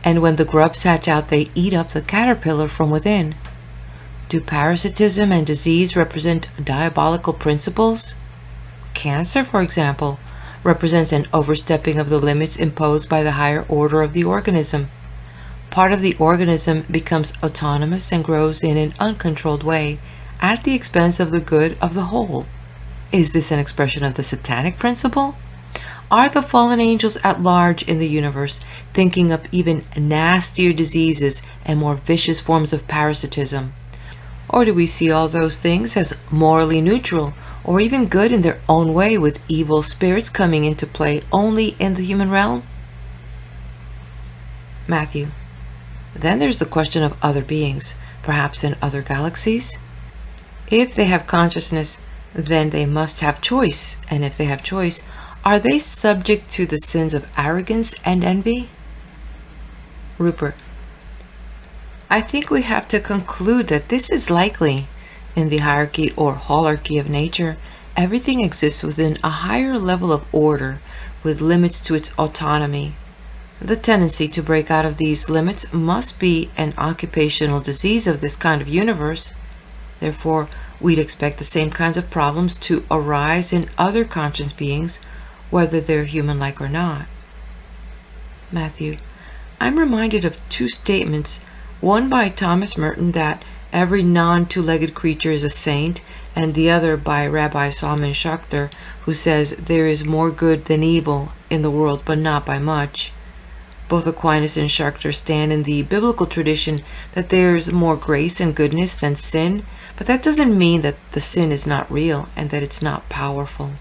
and when the grubs hatch out, they eat up the caterpillar from within. Do parasitism and disease represent diabolical principles? Cancer, for example, represents an overstepping of the limits imposed by the higher order of the organism. Part of the organism becomes autonomous and grows in an uncontrolled way at the expense of the good of the whole. Is this an expression of the satanic principle? Are the fallen angels at large in the universe thinking up even nastier diseases and more vicious forms of parasitism? Or do we see all those things as morally neutral or even good in their own way, with evil spirits coming into play only in the human realm? Matthew. Then there's the question of other beings, perhaps in other galaxies. If they have consciousness, then they must have choice, and if they have choice, are they subject to the sins of arrogance and envy? Rupert. I think we have to conclude that this is likely. In the hierarchy or holarchy of nature, everything exists within a higher level of order with limits to its autonomy. The tendency to break out of these limits must be an occupational disease of this kind of universe. Therefore, we'd expect the same kinds of problems to arise in other conscious beings, whether they're human-like or not. Matthew. I'm reminded of two statements, one by Thomas Merton that every non-two-legged creature is a saint, and the other by Rabbi Salman Schachter, who says there is more good than evil in the world, but not by much. Both Aquinas and Schachter stand in the biblical tradition that there's more grace and goodness than sin, but that doesn't mean that the sin is not real and that it's not powerful.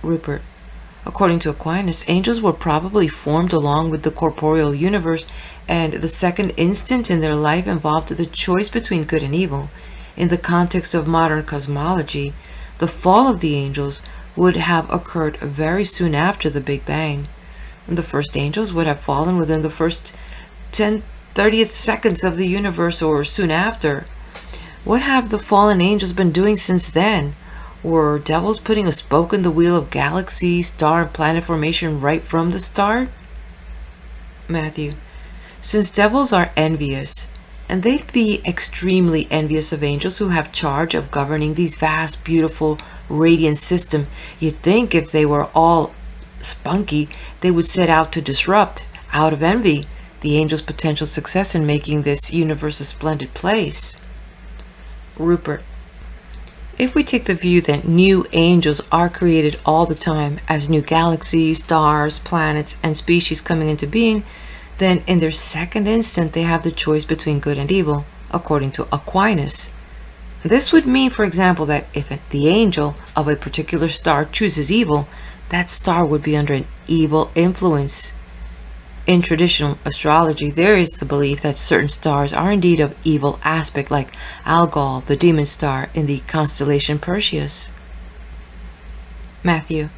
Rupert. According to Aquinas, angels were probably formed along with the corporeal universe, and the second instant in their life involved the choice between good and evil. In the context of modern cosmology, the fall of the angels would have occurred very soon after the Big Bang. The first angels would have fallen within the first 30th seconds of the universe or soon after. What have the fallen angels been doing since then? Were devils putting a spoke in the wheel of galaxy, star, and planet formation right from the start? Matthew. Since devils are envious, and they'd be extremely envious of angels who have charge of governing these vast, beautiful, radiant systems, you'd think if they were all spunky, they would set out to disrupt, out of envy, the angels' potential success in making this universe a splendid place. Rupert. If we take the view that new angels are created all the time as new galaxies, stars, planets, and species coming into being, then in their second instant they have the choice between good and evil, according to Aquinas. This would mean, for example, that if the angel of a particular star chooses evil, that star would be under an evil influence. In traditional astrology, there is the belief that certain stars are indeed of evil aspect, like Algol, the demon star in the constellation Perseus. Matthew,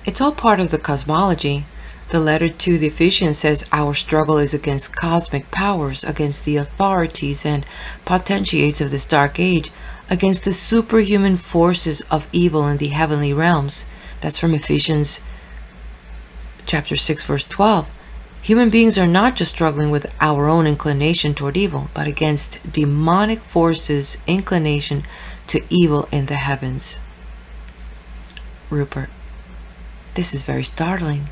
it's all part of the cosmology. The letter to the Ephesians says our struggle is against cosmic powers, against the authorities and potentates of this dark age, against the superhuman forces of evil in the heavenly realms. That's from Ephesians chapter 6, verse 12. Human beings are not just struggling with our own inclination toward evil, but against demonic forces' inclination to evil in the heavens. Rupert, this is very startling.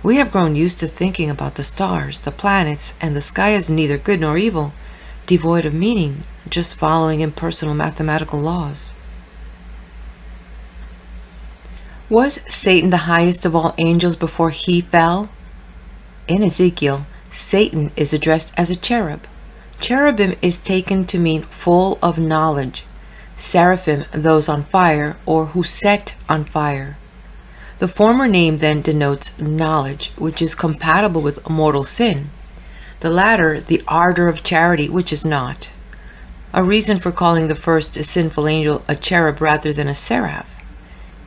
We have grown used to thinking about the stars, the planets, and the sky as neither good nor evil, devoid of meaning, just following impersonal mathematical laws. Was Satan the highest of all angels before he fell? In Ezekiel, Satan is addressed as a cherub. Cherubim is taken to mean full of knowledge. Seraphim, those on fire, or who set on fire. The former name then denotes knowledge, which is compatible with mortal sin. The latter, the ardor of charity, which is not. A reason for calling the first sinful angel a cherub rather than a seraph.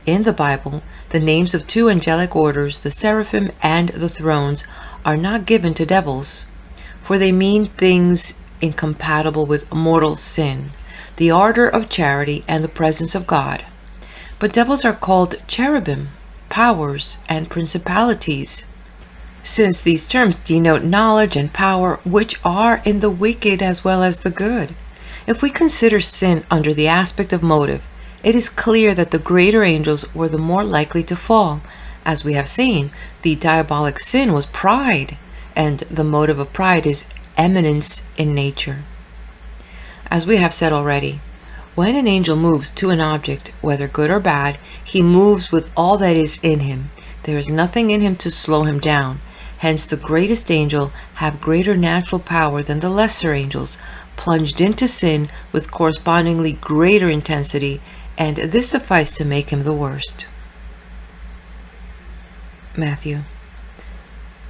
In the Bible, the names of two angelic orders, the seraphim and the thrones, are not given to devils, for they mean things incompatible with mortal sin, the ardor of charity and the presence of God. But devils are called cherubim, powers, and principalities, since these terms denote knowledge and power which are in the wicked as well as the good. If we consider sin under the aspect of motive, it is clear that the greater angels were the more likely to fall. As we have seen, the diabolic sin was pride, and the motive of pride is eminence in nature. As we have said already, when an angel moves to an object, whether good or bad, he moves with all that is in him. There is nothing in him to slow him down. Hence the greatest angel have greater natural power than the lesser angels, plunged into sin with correspondingly greater intensity, and this sufficed to make him the worst. Matthew,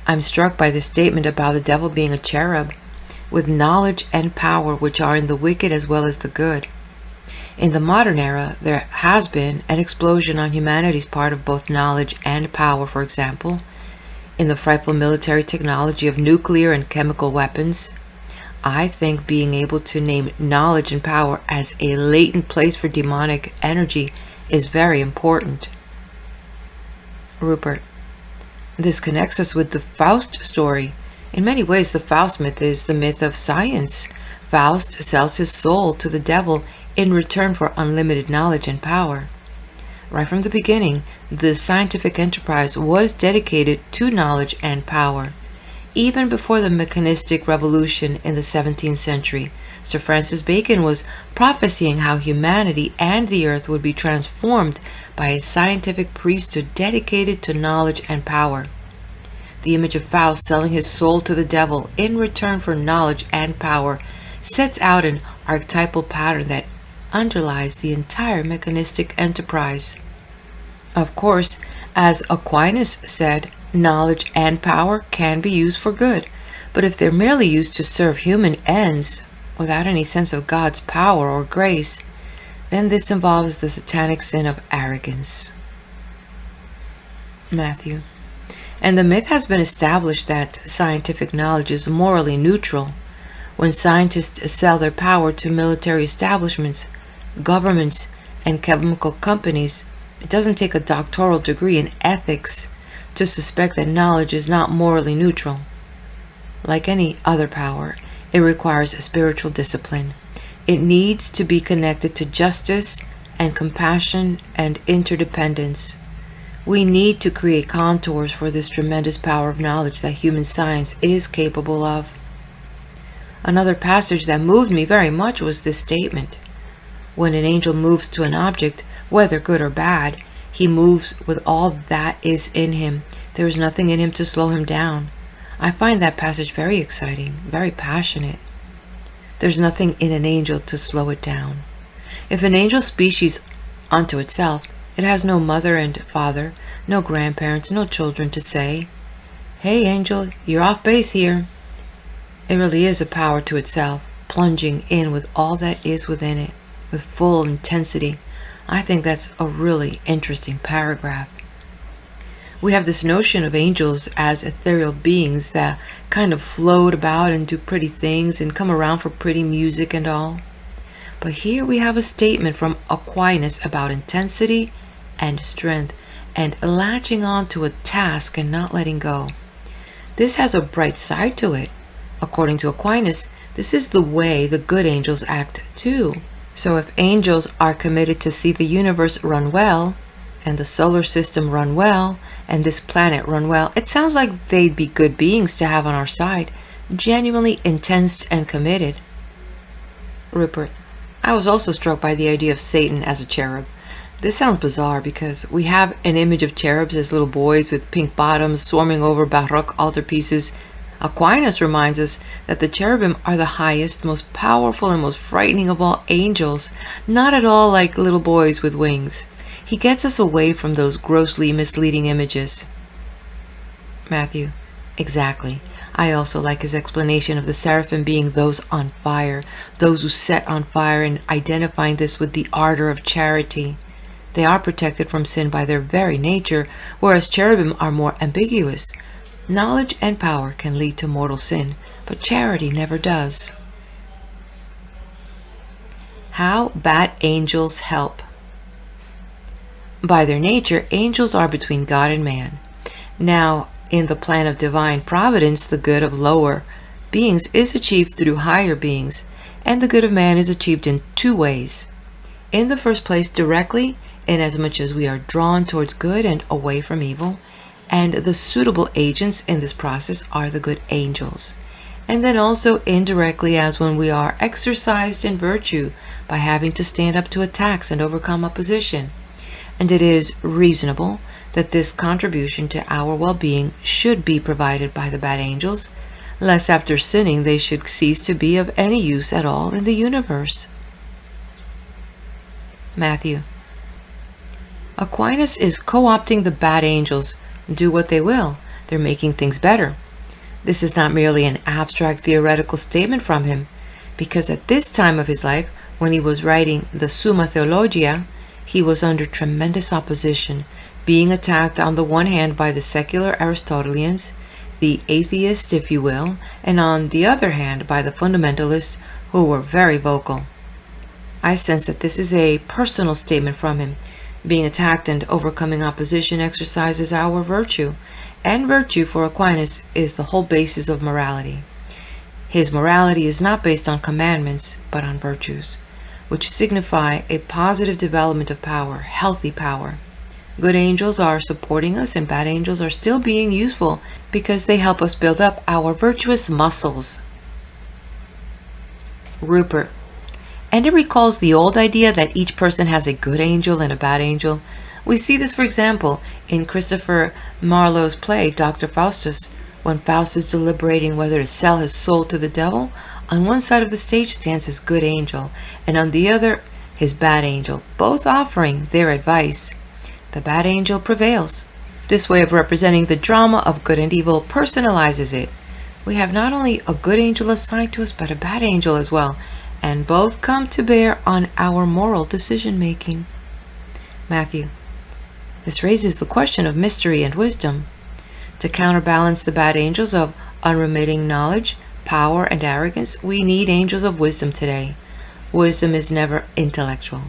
I'm struck by this statement about the devil being a cherub, with knowledge and power which are in the wicked as well as the good. In the modern era, there has been an explosion on humanity's part of both knowledge and power, for example, in the frightful military technology of nuclear and chemical weapons. I think being able to name knowledge and power as a latent place for demonic energy is very important. Rupert, this connects us with the Faust story. In many ways, the Faust myth is the myth of science. Faust sells his soul to the devil in return for unlimited knowledge and power. Right from the beginning, the scientific enterprise was dedicated to knowledge and power. Even before the mechanistic revolution in the 17th century, Sir Francis Bacon was prophesying how humanity and the earth would be transformed by a scientific priesthood dedicated to knowledge and power. The image of Faust selling his soul to the devil in return for knowledge and power sets out an archetypal pattern that underlies the entire mechanistic enterprise. Of course, as Aquinas said, knowledge and power can be used for good, but if they're merely used to serve human ends without any sense of God's power or grace, then this involves the satanic sin of arrogance. Matthew, and the myth has been established that scientific knowledge is morally neutral. When scientists sell their power to military establishments, governments, and chemical companies, it doesn't take a doctoral degree in ethics to suspect that knowledge is not morally neutral. Like any other power, it requires spiritual discipline. It needs to be connected to justice and compassion and interdependence. We need to create contours for this tremendous power of knowledge that human science is capable of. Another passage that moved me very much was this statement: When an angel moves to an object, whether good or bad, he moves with all that is in him. There is nothing in him to slow him down. I find that passage very exciting, very passionate. There's nothing in an angel to slow it down. If an angel species unto itself, it has no mother and father, no grandparents, no children to say, "Hey angel, you're off base here." It really is a power to itself, plunging in with all that is within it, with full intensity. I think that's a really interesting paragraph. We have this notion of angels as ethereal beings that kind of float about and do pretty things and come around for pretty music and all. But here we have a statement from Aquinas about intensity and strength and latching on to a task and not letting go. This has a bright side to it. According to Aquinas, this is the way the good angels act too. So if angels are committed to see the universe run well, and the solar system run well, and this planet run well, it sounds like they'd be good beings to have on our side, genuinely intense and committed. Rupert, I was also struck by the idea of Satan as a cherub. This sounds bizarre because we have an image of cherubs as little boys with pink bottoms swarming over Baroque altarpieces. Aquinas reminds us that the cherubim are the highest, most powerful, and most frightening of all angels, not at all like little boys with wings. He gets us away from those grossly misleading images. Matthew, exactly. I also like his explanation of the seraphim being those on fire, those who set on fire, and identifying this with the ardor of charity. They are protected from sin by their very nature, whereas cherubim are more ambiguous. Knowledge and power can lead to mortal sin, but charity never does. How bad angels help. By their nature, angels are between God and man. Now, in the plan of divine providence, the good of lower beings is achieved through higher beings, and the good of man is achieved in two ways. In the first place, directly, inasmuch as we are drawn towards good and away from evil, and the suitable agents in this process are the good angels. And then also indirectly, as when we are exercised in virtue by having to stand up to attacks and overcome opposition. And it is reasonable that this contribution to our well-being should be provided by the bad angels, lest after sinning they should cease to be of any use at all in the universe. Matthew, Aquinas is co-opting the bad angels. Do what they will, they're making things better. This is not merely an abstract theoretical statement from him, because at this time of his life, when he was writing the Summa Theologia, he was under tremendous opposition, being attacked on the one hand by the secular Aristotelians, the atheists, if you will, and on the other hand by the fundamentalists, who were very vocal. I sense that this is a personal statement from him. Being attacked and overcoming opposition exercises our virtue, and virtue for Aquinas is the whole basis of morality. His morality is not based on commandments, but on virtues, which signify a positive development of power, healthy power. Good angels are supporting us, and bad angels are still being useful because they help us build up our virtuous muscles. Rupert, and it recalls the old idea that each person has a good angel and a bad angel. We see this, for example, in Christopher Marlowe's play, Dr. Faustus. When Faust is deliberating whether to sell his soul to the devil, on one side of the stage stands his good angel, and on the other, his bad angel, both offering their advice. The bad angel prevails. This way of representing the drama of good and evil personalizes it. We have not only a good angel assigned to us, but a bad angel as well, and both come to bear on our moral decision-making. Matthew, this raises the question of mystery and wisdom. To counterbalance the bad angels of unremitting knowledge, power, and arrogance, we need angels of wisdom today. Wisdom is never intellectual.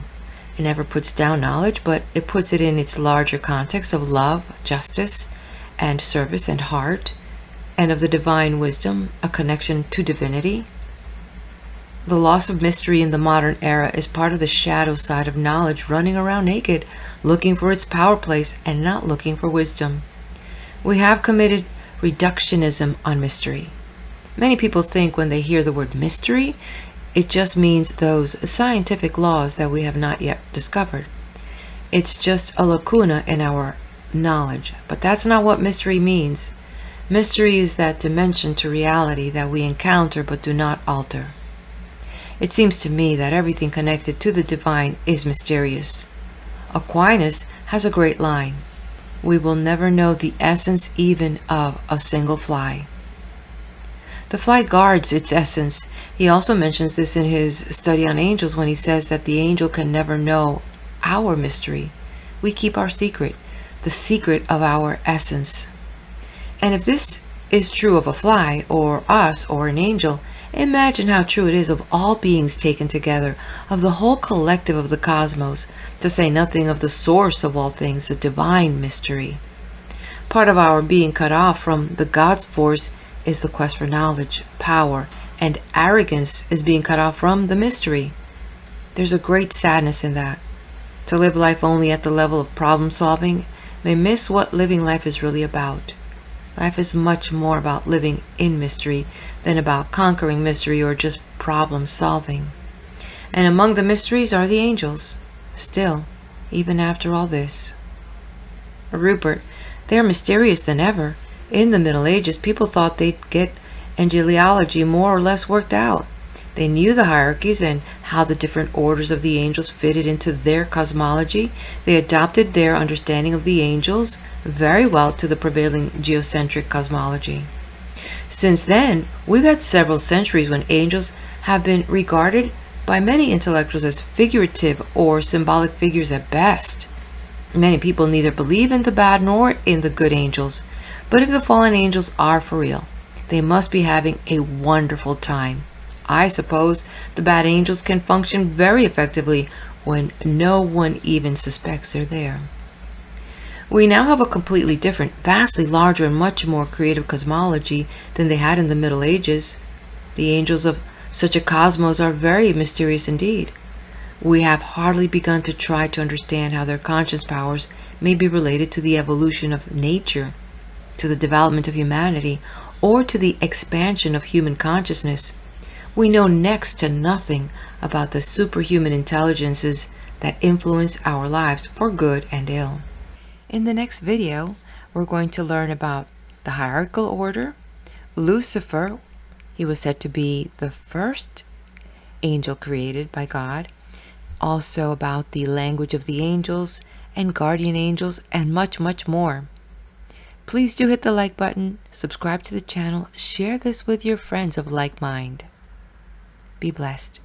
It never puts down knowledge, but it puts it in its larger context of love, justice, and service and heart, and of the divine wisdom, a connection to divinity. The loss of mystery in the modern era is part of the shadow side of knowledge running around naked, looking for its power place and not looking for wisdom. We have committed reductionism on mystery. Many people think when they hear the word mystery, It just means those scientific laws that we have not yet discovered. It's just a lacuna in our knowledge, but that's not what mystery means. Mystery is that dimension to reality that we encounter but do not alter. It seems to me that everything connected to the divine is mysterious. Aquinas has a great line: "We will never know the essence even of a single fly." The fly guards its essence. He also mentions this in his study on angels when he says that the angel can never know our mystery. We keep our secret, the secret of our essence. And if this is true of a fly, or us, or an angel, imagine how true it is of all beings taken together, of the whole collective of the cosmos, to say nothing of the source of all things, the divine mystery. Part of our being cut off from the God's force is the quest for knowledge, power, and arrogance is being cut off from the mystery. There's a great sadness in that. To live life only at the level of problem solving may miss what living life is really about. Life is much more about living in mystery than about conquering mystery or just problem solving. And among the mysteries are the angels. Still, even after all this. Rupert, they are mysterious than ever. In the Middle Ages, people thought they'd get angeliology more or less worked out. They knew the hierarchies and how the different orders of the angels fitted into their cosmology. They adopted their understanding of the angels very well to the prevailing geocentric cosmology. Since then, we've had several centuries when angels have been regarded by many intellectuals as figurative or symbolic figures at best. Many people neither believe in the bad nor in the good angels. But if the fallen angels are for real, they must be having a wonderful time. I suppose the bad angels can function very effectively when no one even suspects they're there. We now have a completely different, vastly larger and much more creative cosmology than they had in the Middle Ages. The angels of such a cosmos are very mysterious indeed. We have hardly begun to try to understand how their conscience powers may be related to the evolution of nature, to the development of humanity, or to the expansion of human consciousness. We know next to nothing about the superhuman intelligences that influence our lives for good and ill. In the next video, we're going to learn about the hierarchical order, Lucifer. He was said to be the first angel created by God. Also about the language of the angels and guardian angels and much, much more. Please do hit the like button, subscribe to the channel, share this with your friends of like mind. Be blessed.